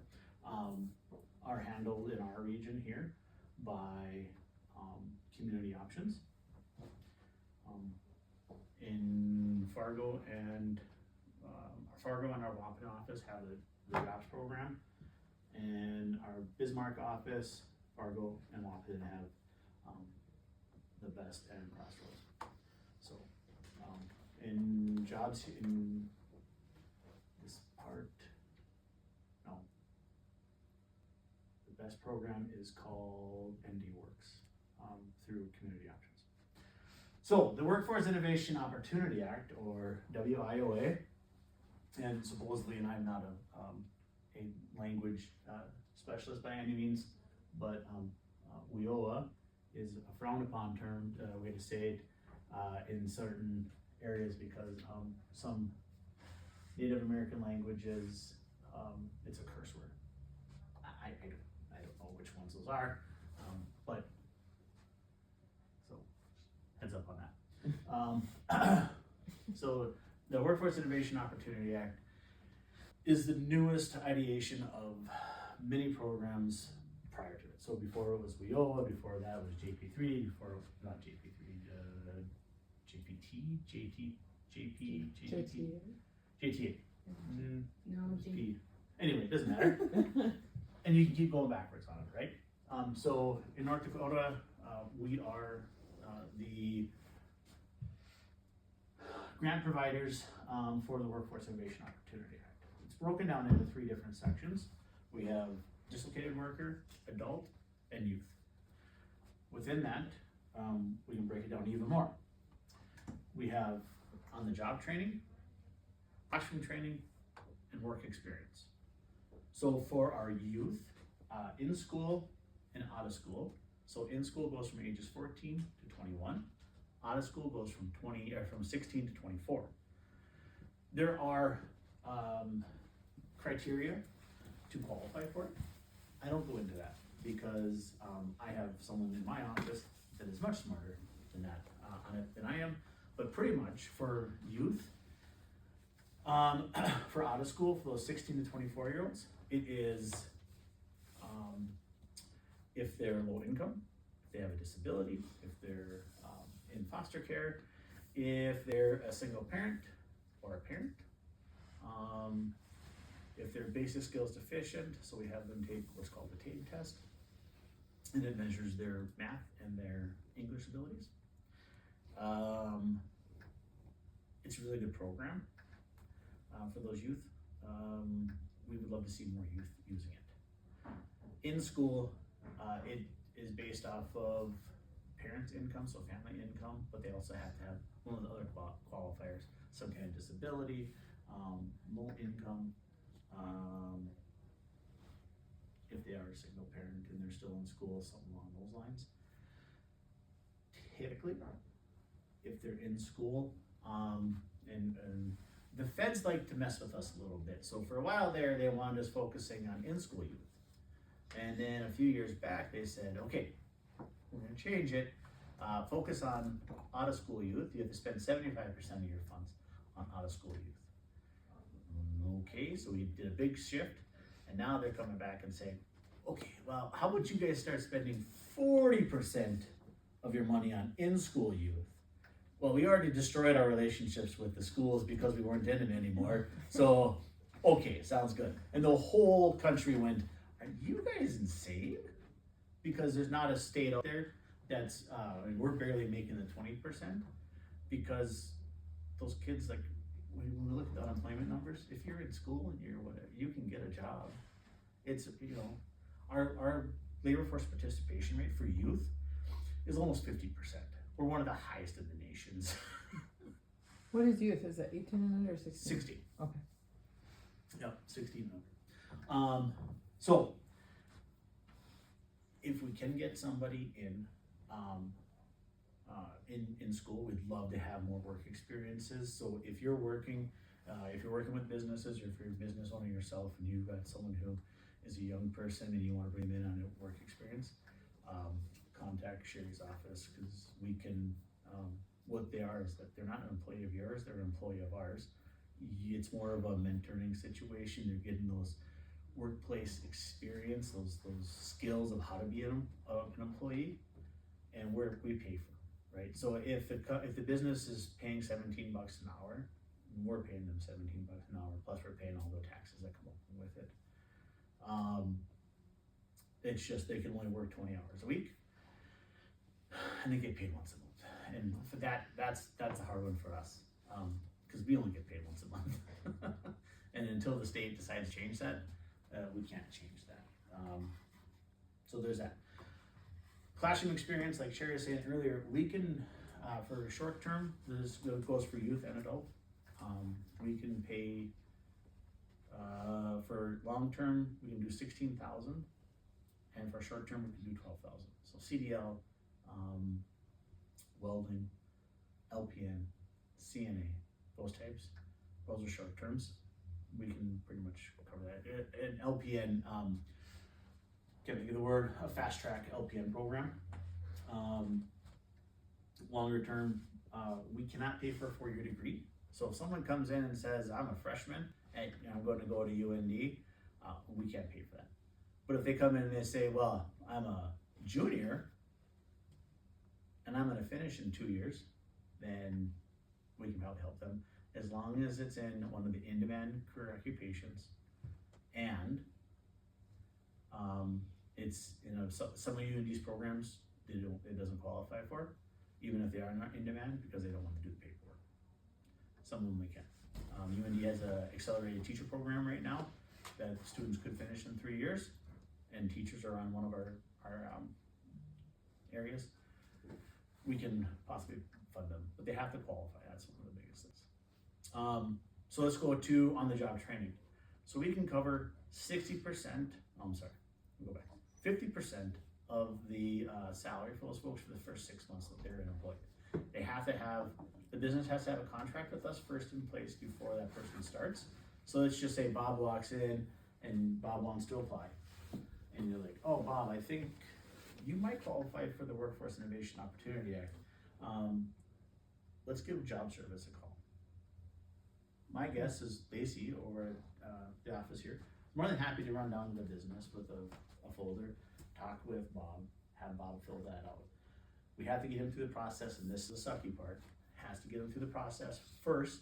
[SPEAKER 3] are handled in our region here by community options. In Fargo and our Waupun office have the jobs program, and our Bismarck office, Fargo and Waupun have the best and Crossroads. So in jobs in this part, no, the best program is called ND Works through Community Options. So the Workforce Innovation Opportunity Act, or WIOA, and supposedly, and I'm not a language specialist by any means, but WIOA is a frowned upon term, way to say it, in certain areas because some Native American languages, it's a curse word. I don't know which ones those are, but so heads up on that. So the Workforce Innovation Opportunity Act is the newest ideation of many programs prior to it. So before it was WIOA, before that was JP3, before, not JP3, JTA.
[SPEAKER 2] No,
[SPEAKER 3] P. Anyway, it doesn't matter. And you can keep going backwards on it, right? So in North Dakota, we are the grant providers for the Workforce Innovation Opportunity Act. It's broken down into 3 different sections. We have dislocated worker, adult, and youth. Within that, we can break it down even more. We have on-the-job training, classroom training, and work experience. So for our youth, in school and out of school, so in school goes from ages 14 to 21, out of school goes from 16 to 24. There are criteria to qualify for it. I don't go into that because I have someone in my office that is much smarter than that on it than I am. But pretty much for youth, for out of school, for those 16 to 24 year olds, it is if they're low income, if they have a disability, if they're in foster care, if they're a single parent or a parent, if they're basic skills deficient, so we have them take what's called the TABE test, and it measures their math and their English abilities. It's a really good program for those youth. We would love to see more youth using it. In school, it is based off of parents' income, so family income, but they also have to have one of the other qualifiers, some kind of disability, low income, if they are a single parent and they're still in school, something along those lines. Typically, if they're in school, and the feds like to mess with us a little bit. So for a while there, they wanted us focusing on in-school youth. And then a few years back, they said, okay, we're gonna change it. Focus on out-of-school youth. You have to spend 75% of your funds on out-of-school youth. Okay, so we did a big shift, and now they're coming back and saying, okay, well, how about you guys start spending 40% of your money on in-school youth? Well, we already destroyed our relationships with the schools because we weren't in it anymore. So, okay, sounds good. And the whole country went, are you guys insane? Because there's not a state out there that's, we're barely making the 20%, because those kids, like, when we look at the unemployment numbers, if you're in school and you're whatever, you can get a job. It's, you know, our labor force participation rate for youth is almost 50%. We're one of the highest in the nations.
[SPEAKER 5] What is youth? Is it 18 and under or 16?
[SPEAKER 3] 16.
[SPEAKER 5] Okay.
[SPEAKER 3] Yep, 16 and under. So if we can get somebody in school, we'd love to have more work experiences. So if you're working with businesses, or if you're a business owner yourself and you've got someone who is a young person and you want to bring them in on a work experience, contact Sherri's office, because we can, what they are is that they're not an employee of yours, they're an employee of ours. It's more of a mentoring situation. They're getting those workplace experience, those skills of how to be an employee, and we pay for them, right? So if the business is paying $17 an hour, we're paying them $17 an hour, plus we're paying all the taxes that come along with it. It's just they can only work 20 hours a week, and they get paid once a month. And for that's a hard one for us, because we only get paid once a month. And until the state decides to change that, we can't change that. So there's that. Classroom experience, like Sherri was saying earlier, we can, for short term, this goes for youth and adult. We can pay, for long term, we can do 16,000, and for short term, we can do 12,000. So CDL, welding, LPN, CNA, those types, those are short terms. We can pretty much cover that. An LPN, can't think of the word, a fast track LPN program. Longer term, we cannot pay for a 4-year degree. So if someone comes in and says, I'm a freshman and I'm going to go to UND, we can't pay for that. But if they come in and they say, well, I'm a junior and I'm going to finish in 2 years, then we can probably help them, as long as it's in one of the in-demand career occupations, and it's, you know, some of UND's programs it doesn't qualify for, even if they are not in demand, because they don't want to do the paperwork. Some of them we can. UND has a accelerated teacher program right now that students could finish in 3 years, and teachers are on one of our areas. We can possibly fund them, but they have to qualify. That's one of the biggest things. So let's go to on-the-job training. So we can cover 60%, 50% of the salary for those folks for the first 6 months that they're employed. They have to have, the business has to have a contract with us first in place before that person starts. So let's just say Bob walks in and Bob wants to apply. And you're like, oh, Bob, I think you might qualify for the Workforce Innovation Opportunity Act. Let's give Job Service a call. My guess is Lacey over at the office here, more than happy to run down to the business with a folder, talk with Bob, have Bob fill that out. We have to get him through the process, and this is the sucky part, has to get him through the process first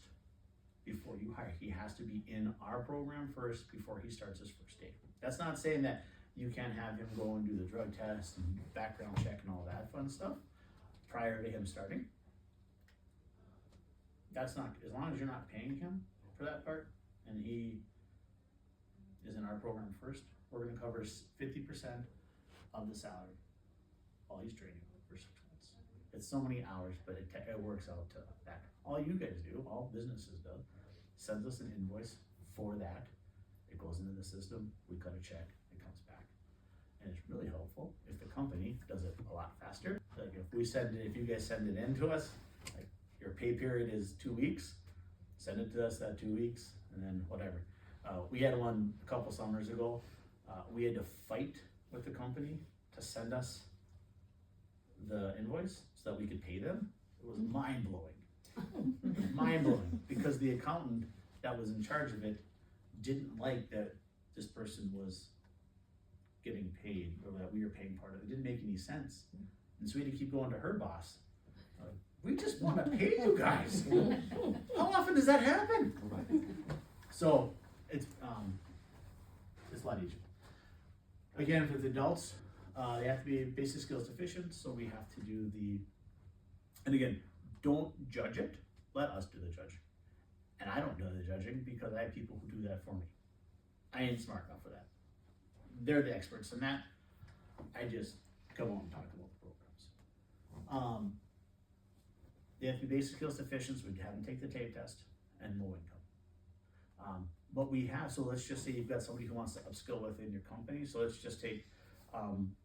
[SPEAKER 3] before you hire. He has to be in our program first before he starts his first day. That's not saying that you can't have him go and do the drug test and background check and all that fun stuff prior to him starting. That's not, as long as you're not paying him for that part and he is in our program first, we're gonna cover 50% of the salary while he's training for 6 months. It's so many hours, but it works out to that. All you guys do, all businesses do, sends us an invoice for that. It goes into the system, we cut a check, it comes back. And it's really helpful if the company does it a lot faster. Like if you guys send it in to us, like your pay period is 2 weeks, send it to us that 2 weeks, and then whatever. We had one a couple summers ago, we had to fight with the company to send us the invoice so that we could pay them. It was mind-blowing. Mind-blowing, because the accountant that was in charge of it didn't like that this person was getting paid, or that we were paying part of it. It didn't make any sense. And so we had to keep going to her boss. We just wanna pay you guys. How often does that happen? So, it's a lot easier. Again, with adults, they have to be basic skills deficient, so we have to do and again, don't judge it, let us do the judging. And I don't do the judging because I have people who do that for me. I ain't smart enough for that. They're the experts in that. I just come on and talk about the programs. They have to be basic skills deficient, so we have them take the tape test, and low income. But we have, so let's just say you've got somebody who wants to upskill within your company, so let's just take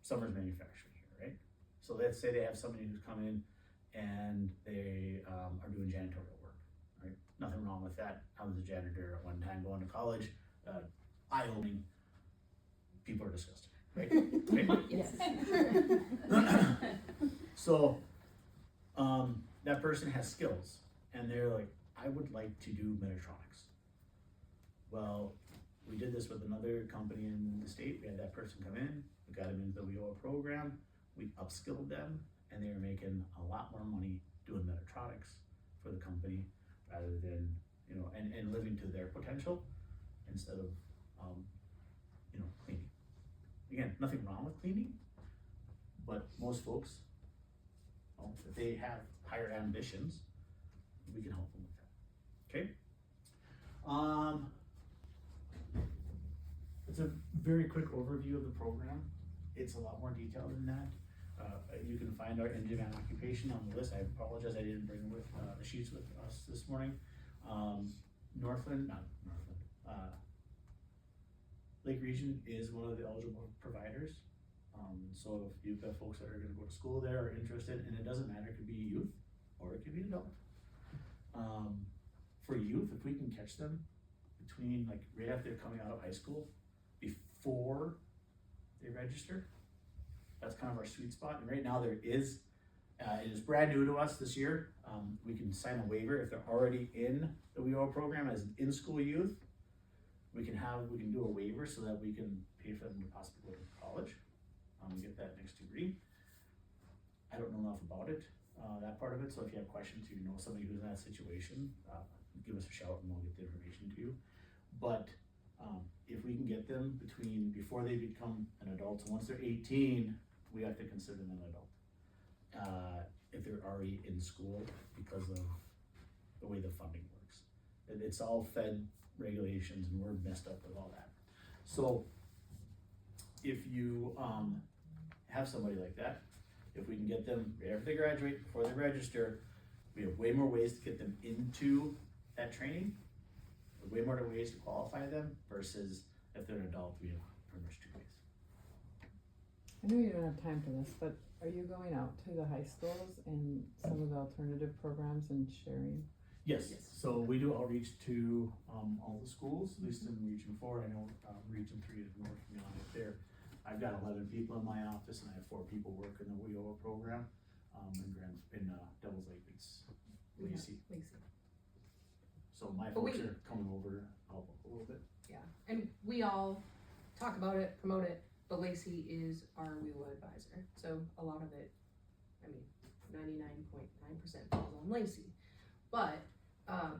[SPEAKER 3] Summers Manufacturing here, right? So let's say they have somebody who's come in and they are doing janitorial work, right? Nothing wrong with that. I was a janitor at one time going to college, eye-opening. People are disgusting, right? Right?
[SPEAKER 2] Yes.
[SPEAKER 3] So, that person has skills, and they're like, I would like to do Metatronics. Well, we did this with another company in the state. We had that person come in, we got them into the WIOA program, we upskilled them, and they were making a lot more money doing Metatronics for the company rather than, and living to their potential instead of, cleaning. Again, nothing wrong with cleaning, but most folks, if they have higher ambitions, we can help them with that. Okay? It's a very quick overview of the program. It's a lot more detailed than that. You can find our engine and occupation on the list. I apologize, I didn't bring with the sheets with us this morning. Lake Region is one of the eligible providers. So if you've got folks that are gonna go to school there or interested, and it doesn't matter, it could be youth or it could be an adult. For youth, if we can catch them between, like, right after they're coming out of high school, before they register, that's kind of our sweet spot. And right now there is, it is brand new to us this year. We can sign a waiver if they're already in the WIOA program as an in-school youth. We can do a waiver so that we can pay for them to possibly go to college, get that next degree. I don't know enough about it, that part of it, so if you have questions, you know somebody who's in that situation, give us a shout and we'll get the information to you. But if we can get them before they become an adult, so once they're 18, we have to consider them an adult. If they're already in school, because of the way the funding works. It's all Fed regulations and we're messed up with all that. So if you have somebody like that, if we can get them right after they graduate, before they register, we have way more ways to get them into that training, way more ways to qualify them versus if they're an adult, we have pretty much 2 ways.
[SPEAKER 5] I know you don't have time for this, but are you going out to the high schools and some of the alternative programs and sharing?
[SPEAKER 3] Yes, so we do outreach to all the schools, at least in Region 4. I know Region 3 is working on it there. I've got 11 people in my office and I have 4 people working the WIOA program in Devils Lake, it's Lacey. So my folks are coming over to help a little bit.
[SPEAKER 2] Yeah, and we all talk about it, promote it, but Lacey is our WIOA advisor. So a lot of it, 99.9% falls on Lacey. But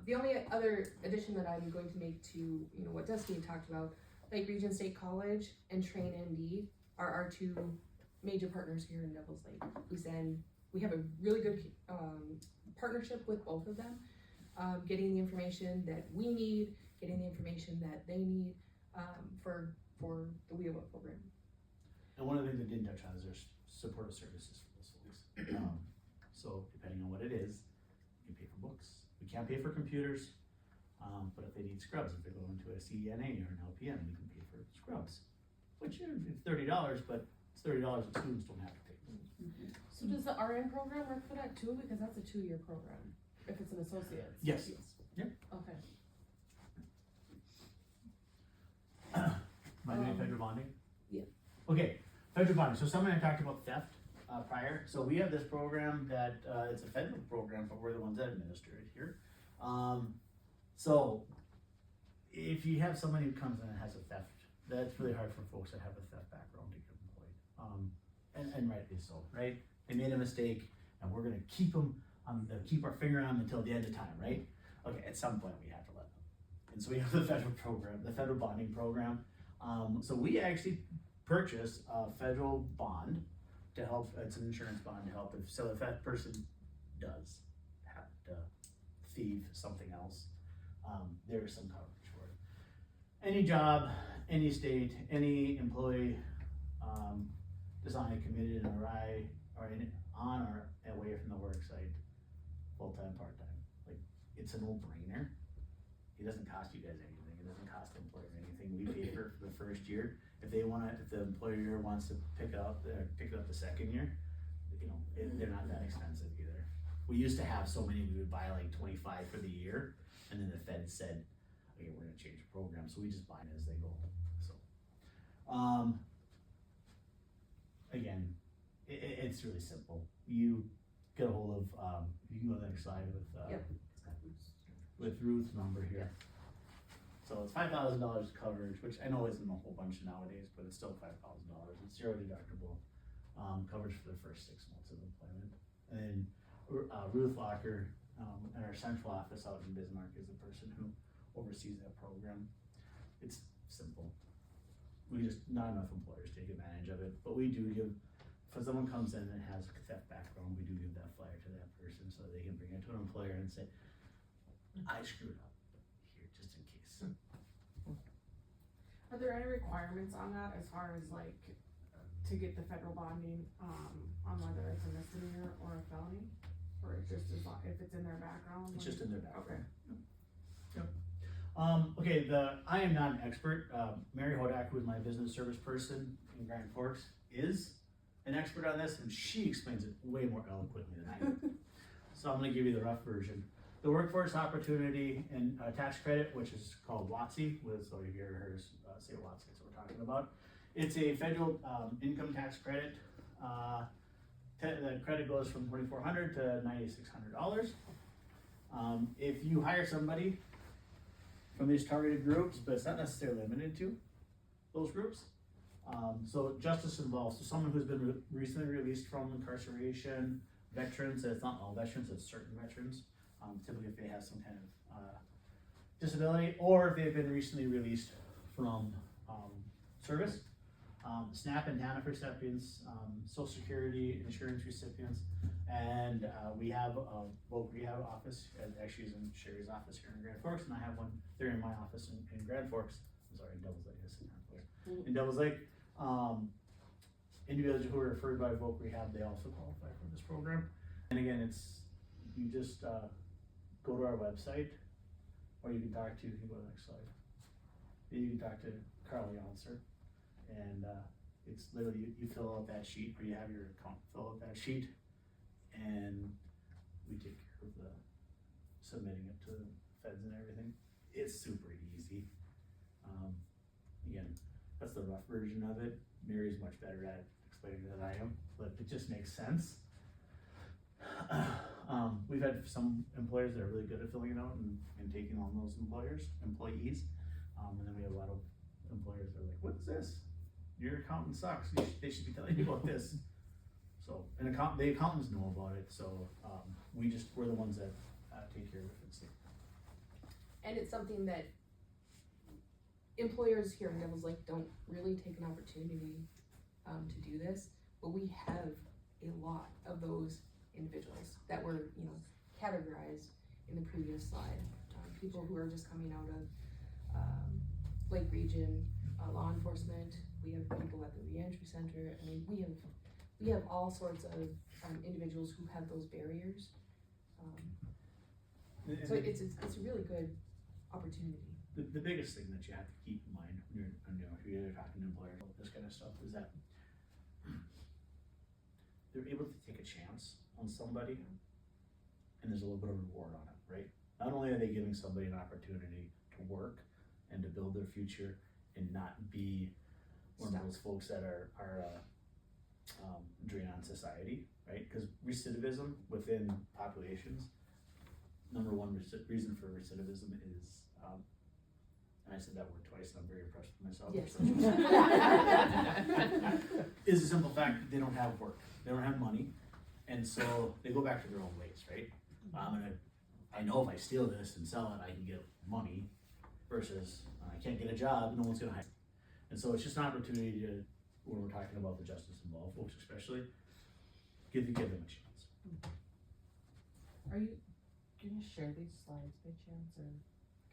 [SPEAKER 2] the only other addition that I'm going to make to what Dusty talked about, Lake Region State College and Train ND are our 2 major partners here in Devils Lake. We have a really good partnership with both of them, getting the information that we need, getting the information that they need for the WIOA program.
[SPEAKER 3] And one of the things I didn't touch on is there's supportive services for those folks. So depending on what it is, you can pay for books. We can't pay for computers, but if they need scrubs, if they go into a CENA or an LPN, we can pay for scrubs. Which it's $30, but it's $30 that students don't have to pay.
[SPEAKER 4] So does the RN program work for that too? Because that's a 2-year program, if it's an associate's.
[SPEAKER 3] Yes. Yep.
[SPEAKER 4] Okay.
[SPEAKER 3] Am I doing federal bonding?
[SPEAKER 2] yeah.
[SPEAKER 3] Okay, federal bonding, so someone had talked about theft, prior, so we have this program that, it's a federal program, but we're the ones that administer it here. So, if you have somebody who comes in and has a theft, that's really hard for folks that have a theft background to get employed. And rightly so, right? They made a mistake, and we're gonna keep them, keep our finger on them until the end of time, right? Okay, at some point we have to let them. And so we have the federal program, the federal bonding program. So we actually purchase a federal bond to help, it's an insurance bond to help if that person does have to thieve something else, there is some coverage for it. Any job, any state, any employee, designed, committed, and awry, or on or away from the work site, full-time, part-time, like, it's a no-brainer. It doesn't cost you guys anything, it doesn't cost the employer anything, we pay for it for the first year. If the employer wants to pick it up the second year, you know, they're not that expensive either. We used to have so many, we would buy like 25 for the year, and then the Fed said, okay, we're gonna change the program, so we just buy it as they go, so. Again, it's really simple. You get a hold of, you can go to the next slide with,
[SPEAKER 2] Yep.
[SPEAKER 3] with Ruth's number here. So it's $5,000 coverage, which I know isn't a whole bunch nowadays, but it's still $5,000. It's zero deductible, coverage for the first 6 months of employment. And then Ruth Locker, in our central office out in Bismarck, is the person who oversees that program. It's simple. Not enough employers take advantage of it, but we do give, if someone comes in and has a theft background, we do give that flyer to that person so they can bring it to an employer and say, I screwed up here, just in case.
[SPEAKER 6] Are there any requirements on that as far as like, to get the federal bonding, on whether it's a misdemeanor or a felony? Or it's just as long, if it's in their background?
[SPEAKER 3] It's just in their background.
[SPEAKER 6] Okay.
[SPEAKER 3] Okay, I am not an expert. Mary Hodak, who is my business service person in Grand Forks, is an expert on this, and she explains it way more eloquently than I do. So I'm gonna give you the rough version. The Workforce Opportunity and Tax Credit, which is called WOTC, so if you ever heard us say WOTC, that's what we're talking about. It's a federal income tax credit. The credit goes from $2,400 to $9,600. If you hire somebody from these targeted groups, but it's not necessarily limited to those groups. So justice involved, so someone who's been recently released from incarceration, veterans, it's not all veterans, it's certain veterans, typically if they have some kind of disability, or if they've been recently released from service. SNAP and TANF recipients, Social Security insurance recipients, and we have a local rehab office, actually is in Sherri's office here in Grand Forks, and I have one there in my office in Grand Forks, I'm sorry, in Devil's Lake, in Devil's Lake. Individuals who are referred by voc rehab, they also qualify for this program. And again, you just go to our website, or you can talk to, you can go to the next slide. You can talk to Carly Youncer, and it's literally, you fill out that sheet, or you have your account fill out that sheet, and we take care of the submitting it to the feds and everything. It's super easy. Again, that's the rough version of it. Mary's much better at explaining it than I am, but it just makes sense. We've had some employers that are really good at filling it out and taking on those employees. And then we have a lot of employers that are like, what's this? Your accountant sucks. They should be telling you about this. So, and the accountants know about it, so we're the ones that take care of it.
[SPEAKER 2] And it's something that employers here in Devil's Lake don't really take an opportunity to do this, but we have a lot of those individuals that were, categorized in the previous slide. People who are just coming out of Lake Region, law enforcement. We have people at the reentry center. I mean, we have all sorts of individuals who have those barriers. So it's a really good opportunity.
[SPEAKER 3] The biggest thing that you have to keep in mind when you're talking to employers about this kind of stuff is that they're able to take a chance on somebody, and there's a little bit of reward on it, right? Not only are they giving somebody an opportunity to work and to build their future and not be one
[SPEAKER 2] stuck.
[SPEAKER 3] of those folks that are drain on society, right? Because recidivism within populations, number one reason for recidivism is, and I said that word twice, and I'm very impressed with myself.
[SPEAKER 2] Yes.
[SPEAKER 3] Is a simple fact that they don't have work, they don't have money, and so they go back to their own ways, right? I know if I steal this and sell it, I can get money, versus I can't get a job, no one's gonna hire me. And so it's just an opportunity to, when we're talking about the justice involved folks especially, give them a chance.
[SPEAKER 4] Are you gonna share these slides by chance, or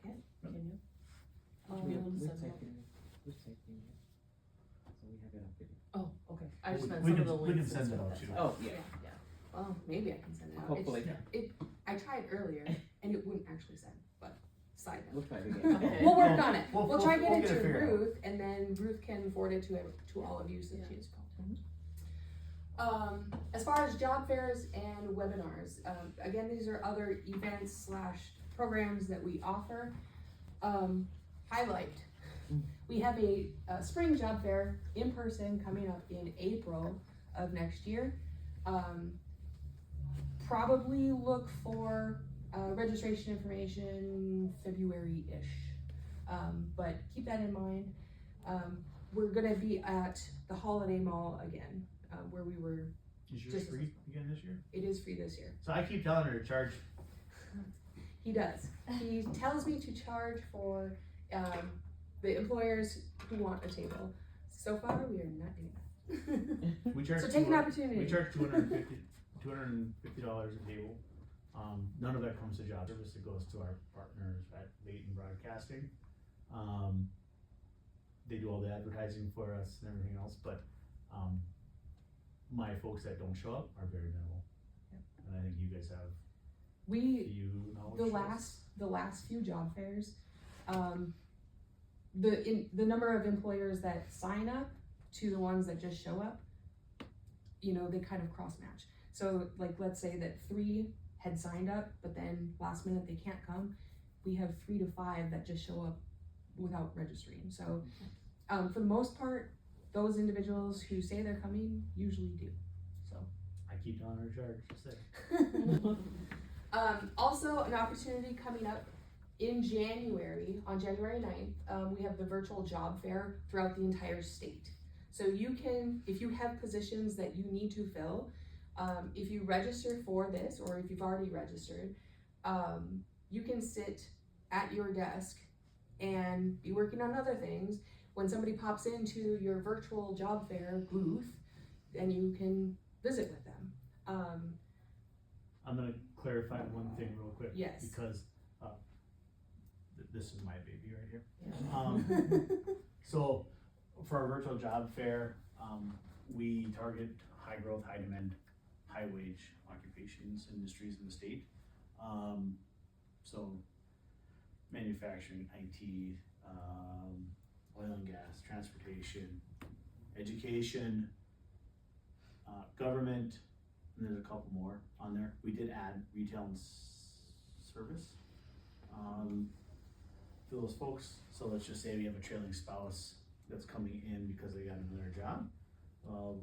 [SPEAKER 4] can you? Would you be able to send them?
[SPEAKER 5] Who's taking it? So we have it up video.
[SPEAKER 4] Oh, okay, I just meant
[SPEAKER 3] We
[SPEAKER 4] some of
[SPEAKER 3] can-
[SPEAKER 4] the
[SPEAKER 3] we can
[SPEAKER 4] links.
[SPEAKER 3] send
[SPEAKER 4] and
[SPEAKER 3] it
[SPEAKER 4] stuff
[SPEAKER 3] out
[SPEAKER 4] that's
[SPEAKER 3] too.
[SPEAKER 4] on.
[SPEAKER 1] Oh, yeah.
[SPEAKER 4] Yeah,
[SPEAKER 2] Well, maybe I can send it out.
[SPEAKER 5] Hopefully.
[SPEAKER 2] I tried earlier and it wouldn't actually send, but side note.
[SPEAKER 5] We'll try it again.
[SPEAKER 4] Okay.
[SPEAKER 2] We'll work on it.
[SPEAKER 3] We'll-
[SPEAKER 2] We'll try to
[SPEAKER 3] we'll
[SPEAKER 2] get
[SPEAKER 3] get it
[SPEAKER 2] it to
[SPEAKER 3] figured out.
[SPEAKER 2] Ruth, and then Ruth can forward it to all of you since she is called. As far as job fairs and webinars, again, these are other events / programs that we offer. Highlight. We have a spring job fair in person coming up in April of next year. Probably look for registration information February-ish, but keep that in mind. We're gonna be at the Holiday Mall again, where we were.
[SPEAKER 3] Is yours
[SPEAKER 2] Just-
[SPEAKER 3] free again this year?
[SPEAKER 2] It is free this year.
[SPEAKER 3] So I keep telling her to charge.
[SPEAKER 2] He does. He tells me to charge for the employers who want a table. So far, we are not doing that.
[SPEAKER 3] We charge
[SPEAKER 2] So take an
[SPEAKER 3] 200
[SPEAKER 2] opportunity.
[SPEAKER 3] We charge $250 a table. None of that comes to job service, it goes to our partners at Leighton Broadcasting. They do all the advertising for us and everything else, but, my folks that don't show up are very minimal. And I think you guys have
[SPEAKER 2] We
[SPEAKER 3] few knowledge.
[SPEAKER 2] the last few job fairs, the number of employers that sign up to the ones that just show up, they kind of cross match. So like, let's say that 3 had signed up, but then last minute they can't come. We have 3 to 5 that just show up without registering. So, for the most part, those individuals who say they're coming usually do. So.
[SPEAKER 3] I keep telling her to charge, just say.
[SPEAKER 2] Also, an opportunity coming up in January, on January 9th, we have the virtual job fair throughout the entire state. So you can, if you have positions that you need to fill, if you register for this, or if you've already registered, you can sit at your desk and be working on other things. When somebody pops into your virtual job fair booth, then you can visit with them.
[SPEAKER 3] I'm gonna clarify one thing real quick.
[SPEAKER 2] Yes.
[SPEAKER 3] Because, this is my baby right here.
[SPEAKER 2] Yeah.
[SPEAKER 3] So, for our virtual job fair, we target high growth, high demand, high wage occupations, industries in the state. So, manufacturing, IT, oil and gas, transportation, education, government, and there's a couple more on there. We did add retail and service. For those folks, so let's just say we have a trailing spouse that's coming in because they got another job. Well,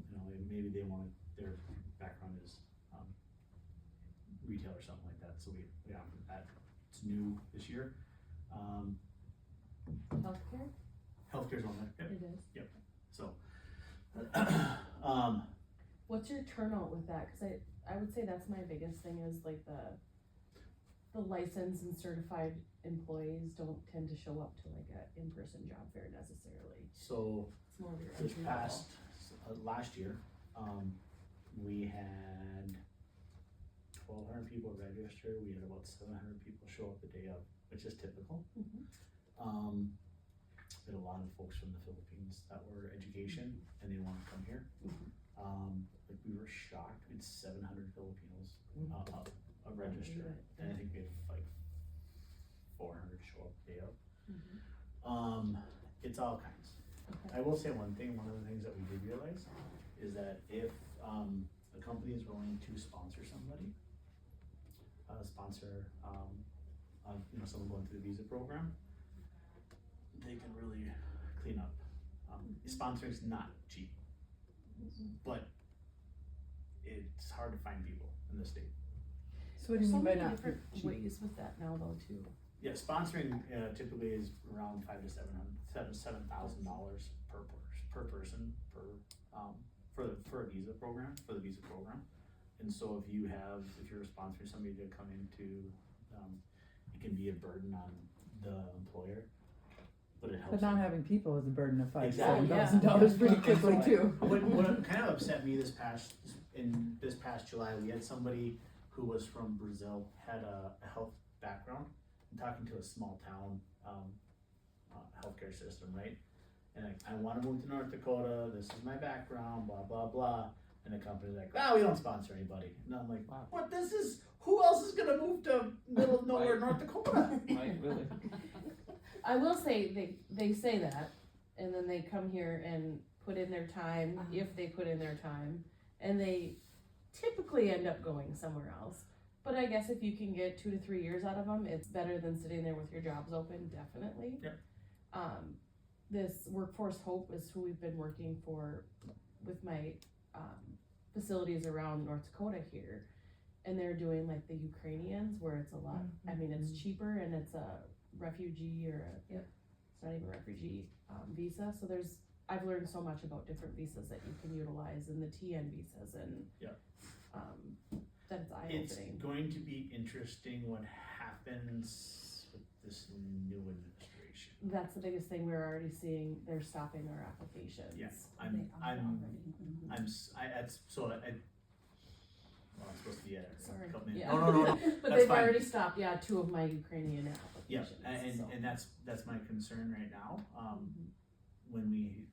[SPEAKER 3] maybe they want their background is retail or something like that. So we offer that. It's new this year.
[SPEAKER 4] Healthcare?
[SPEAKER 3] Healthcare's on there.
[SPEAKER 4] It is.
[SPEAKER 3] Yep. So,
[SPEAKER 4] What's your turnout with that? Cause I would say that's my biggest thing is like the licensed and certified employees don't tend to show up to like a in-person job fair necessarily.
[SPEAKER 3] so
[SPEAKER 4] It's more of your
[SPEAKER 3] this
[SPEAKER 4] entry level.
[SPEAKER 3] past, last year, we had 1,200 people register. We had about 700 people show up the day of, which is typical.
[SPEAKER 4] Mhm.
[SPEAKER 3] We had a lot of folks from the Philippines that were education and they wanted to come here. Like we were shocked. We had 700 Filipinos register, and I think we had like 400 show up the day of. It's all kinds.
[SPEAKER 4] Okay.
[SPEAKER 3] I will say one thing. One of the things that we did realize is that if a company is willing to sponsor somebody, someone going through the visa program, they can really clean up Sponsoring's not cheap, but it's hard to find people in the state.
[SPEAKER 5] So what do
[SPEAKER 4] There's
[SPEAKER 5] you
[SPEAKER 4] so
[SPEAKER 5] mean by
[SPEAKER 4] many
[SPEAKER 5] not?
[SPEAKER 4] different ways with that now though too.
[SPEAKER 3] Yeah, sponsoring typically is around $5,000 to $7,000 per person for a visa program, And so if you're sponsoring somebody to come into, it can be a burden on the employer, but it helps.
[SPEAKER 5] But not
[SPEAKER 3] them.
[SPEAKER 5] having people is a burden of
[SPEAKER 3] Exactly.
[SPEAKER 5] $5,000 pretty quickly too.
[SPEAKER 3] What kind of upset me this past July, we had somebody who was from Brazil, had a health background, and talking to a small town healthcare system, right? And I want to move to North Dakota. This is my background, blah blah blah. And the company's like, we don't sponsor anybody. And I'm like, what? Who else is gonna move to middle of nowhere, North Dakota?
[SPEAKER 8] Right, really.
[SPEAKER 4] I will say they say that, and then they come here and put in their time, if they put in their time, and they typically end up going somewhere else. But I guess if you can get 2 to 3 years out of them, it's better than sitting there with your jobs open, definitely.
[SPEAKER 3] Yep.
[SPEAKER 4] This Workforce Hope is who we've been working for with my facilities around North Dakota here. And they're doing like the Ukrainians where it's a lot, I mean, it's cheaper and it's a refugee or it's not even a refugee visa. So I've learned so much about different visas that you can utilize and the TN visas and that it's eye-opening.
[SPEAKER 3] It's going to be interesting what happens with this new administration.
[SPEAKER 4] That's the biggest thing we're already seeing. They're stopping our applications.
[SPEAKER 3] Yes, I'm supposed to be
[SPEAKER 4] Sorry.
[SPEAKER 3] come in.
[SPEAKER 4] Yeah.
[SPEAKER 3] No.
[SPEAKER 4] But
[SPEAKER 3] That's
[SPEAKER 4] they've
[SPEAKER 3] fine.
[SPEAKER 4] already stopped, 2 of my Ukrainian
[SPEAKER 3] Yeah,
[SPEAKER 4] applications.
[SPEAKER 3] and that's my concern right now. When we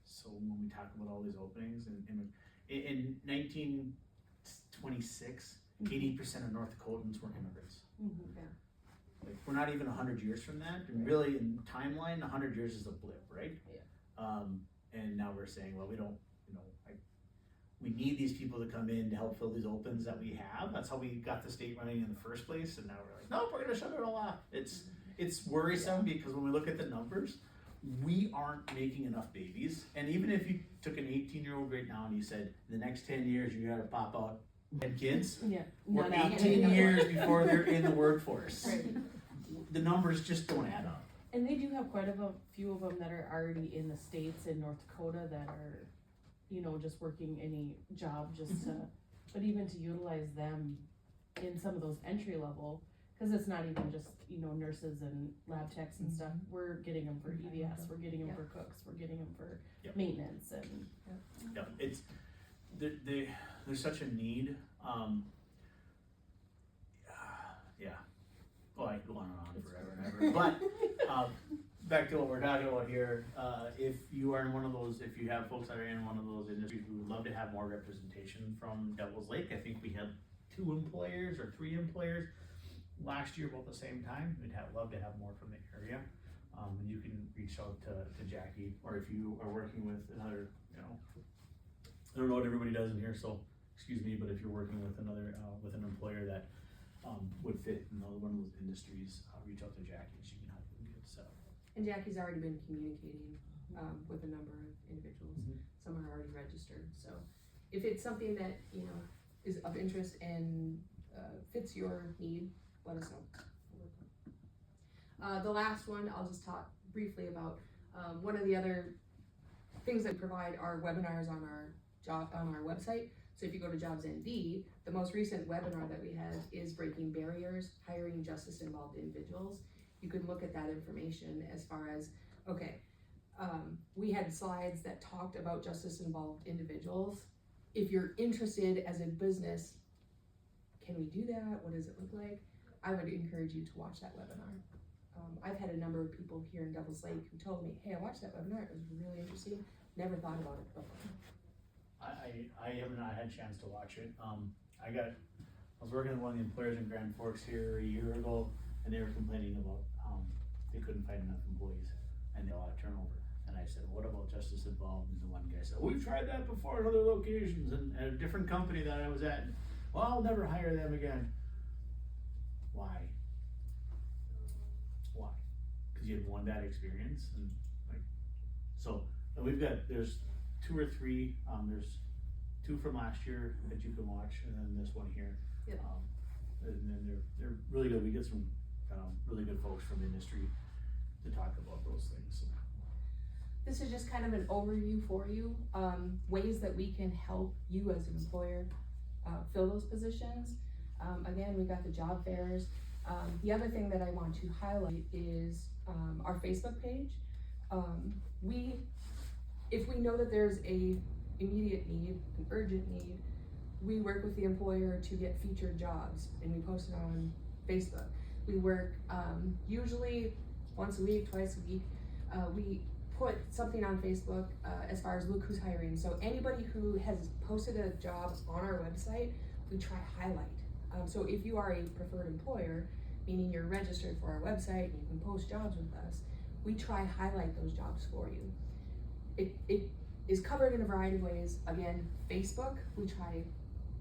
[SPEAKER 3] talk about all these openings and in 1926, 80% of North Dakotans were immigrants. Like, we're not even 100 years from that, and really in timeline, 100 years is a blip, right? And now we're saying, well, we don't, we need these people to come in to help fill these opens that we have. That's how we got the state running in the first place, and now we're like, nope, we're gonna shut it all off. It's worrisome because when we look at the numbers, we aren't making enough babies. And even if you took an 18-year-old right now and you said, in the next 10 years, you gotta pop out 10 kids, we're 18 years before they're in the workforce.
[SPEAKER 4] Right.
[SPEAKER 3] The numbers just don't add up.
[SPEAKER 4] And they do have quite a few of them that are already in the States in North Dakota that are, just working any job but even to utilize them in some of those entry level, because it's not even just, nurses and lab techs and stuff. We're getting them for EVS, we're getting them for cooks, we're getting them for maintenance and.
[SPEAKER 3] It's, there's such a need, I could go on and on forever and ever, but, back to what we're talking about here, if you are in one of those, if you have folks that are in one of those industries, we would love to have more representation from Devil's Lake. I think we had 2 employers or 3 employers last year about the same time. We'd love to have more from the area. And you can reach out to Jackie, or if you are working with another, I don't know what everybody does in here, so excuse me, but if you're working with with an employer that would fit in one of those industries, reach out to Jackie and she can help you get set up.
[SPEAKER 2] And Jackie's already been communicating with a number of individuals. Some are already registered. So if it's something that is of interest and fits your need, let us know. The last one I'll just talk briefly about. One of the other things that we provide are webinars on our website. So if you go to JobsND, the most recent webinar that we had is Breaking Barriers, Hiring Justice-Involved Individuals. You can look at that information as far as, we had slides that talked about justice-involved individuals. If you're interested as a business, can we do that? What does it look like? I would encourage you to watch that webinar. I've had a number of people here in Devil's Lake who told me, hey, I watched that webinar, it was really interesting, never thought about it before.
[SPEAKER 3] I haven't had a chance to watch it. I was working with one of the employers in Grand Forks here a year ago, and they were complaining about they couldn't find enough employees and a lot of turnover. And I said, what about justice involved? And the one guy said, we've tried that before in other locations and at a different company that I was at. Well, I'll never hire them again. Why? Because you had one bad experience, and so And there's 2 or 3, there's 2 from last year that you can watch, and then this one here.
[SPEAKER 2] Yep.
[SPEAKER 3] And then they're really good. We get some, really good folks from the industry to talk about those things, so.
[SPEAKER 2] This is just kind of an overview for you, ways that we can help you as an employer fill those positions. Again, we got the job fairs. The other thing that I want to highlight is our Facebook page. If we know that there's a immediate need, an urgent need, we work with the employer to get featured jobs, and we post it on Facebook. We work usually once a week, twice a week. We put something on Facebook as far as look who's hiring. So anybody who has posted a job on our website, we try to highlight. So if you are a preferred employer, meaning you're registered for our website and you can post jobs with us, we try to highlight those jobs for you. It is covered in a variety of ways. Again, Facebook, we try to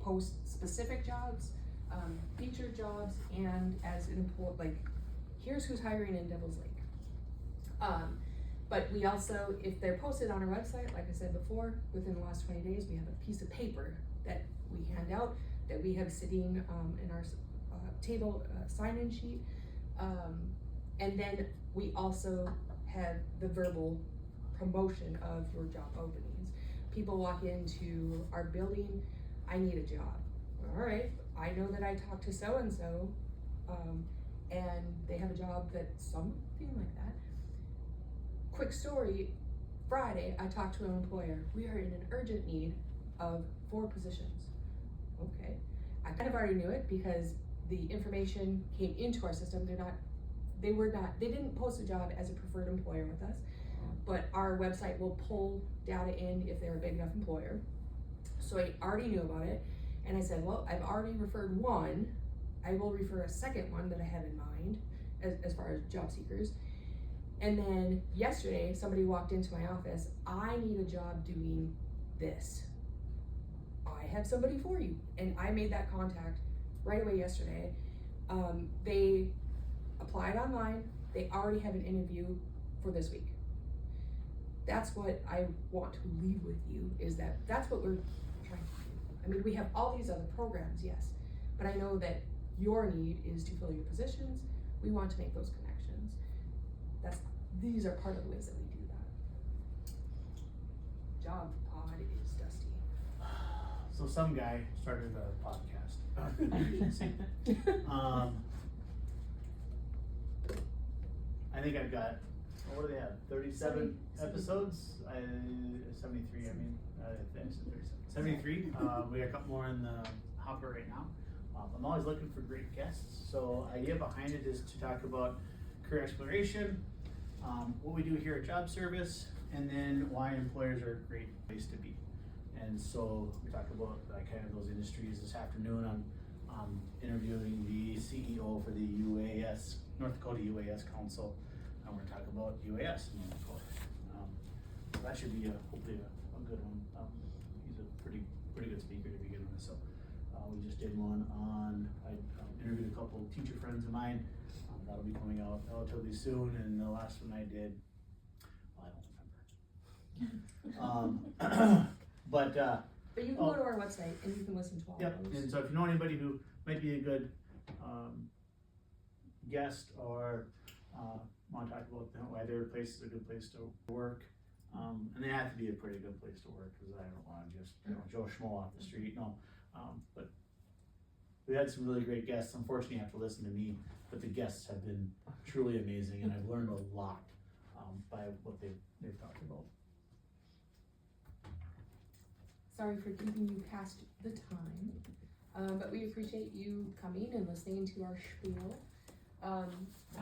[SPEAKER 2] post specific jobs, featured jobs, and as an employee, like, here's who's hiring in Devil's Lake. But we also, if they're posted on our website, like I said before, within the last 20 days, we have a piece of paper that we hand out that we have sitting in our table sign-in sheet. And then we also have the verbal promotion of your job openings. People walk into our building, I need a job. All right, I know that I talked to so-and-so, and they have a job that's something like that. Quick story, Friday, I talked to an employer. We are in an urgent need of 4 positions. Okay, I kind of already knew it because the information came into our system. They didn't post a job as a preferred employer with us, but our website will pull data in if they're a big enough employer. So I already knew about it, and I said, well, I've already referred one. I will refer a second one that I have in mind as far as job seekers. And then yesterday, somebody walked into my office, I need a job doing this. I have somebody for you. And I made that contact right away yesterday. They applied online. They already have an interview for this week. That's what I want to leave with you, is that's what we're trying to do. I mean, we have all these other programs, yes, but I know that your need is to fill your positions. We want to make those connections. These are part of the ways that we do that. Job pod is Dusty.
[SPEAKER 3] So some guy started a podcast. I think I've got, what do they have, 37 episodes? 73, I mean, I said 37. 73, we got a couple more in the hopper right now. I'm always looking for great guests, so idea behind it is to talk about career exploration, what we do here at Job Service, and then why employers are a great place to be. And so we talk about kind of those industries. This afternoon I'm interviewing the CEO for the UAS, North Dakota UAS Council, and we're gonna talk about UAS in North Dakota. So that should be hopefully a good one. He's a pretty good speaker to begin with. So we just did one on, I interviewed a couple of teacher friends of mine. That'll be coming out relatively soon, and the last one I did, well, I don't remember. But
[SPEAKER 2] you can go to our website and you can listen to all
[SPEAKER 3] yep.
[SPEAKER 2] those.
[SPEAKER 3] And so if you know anybody who might be a good guest or want to talk about why their place is a good place to work, and they have to be a pretty good place to work, because I don't want to just Joe Schmo off the street. No, but we had some really great guests. Unfortunately, you have to listen to me, but the guests have been truly amazing, and I've learned a lot by what they've talked about.
[SPEAKER 2] Sorry for keeping you past the time, but we appreciate you coming and listening to our spiel.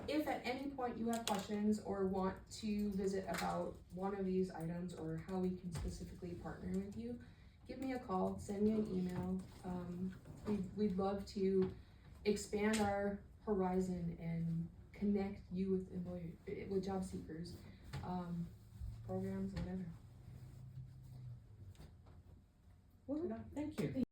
[SPEAKER 2] If at any point you have questions or want to visit about one of these items or how we can specifically partner with you, give me a call, send me an email. We'd love to expand our horizon and connect you with job seekers, programs, whatever.
[SPEAKER 1] Well, thank you.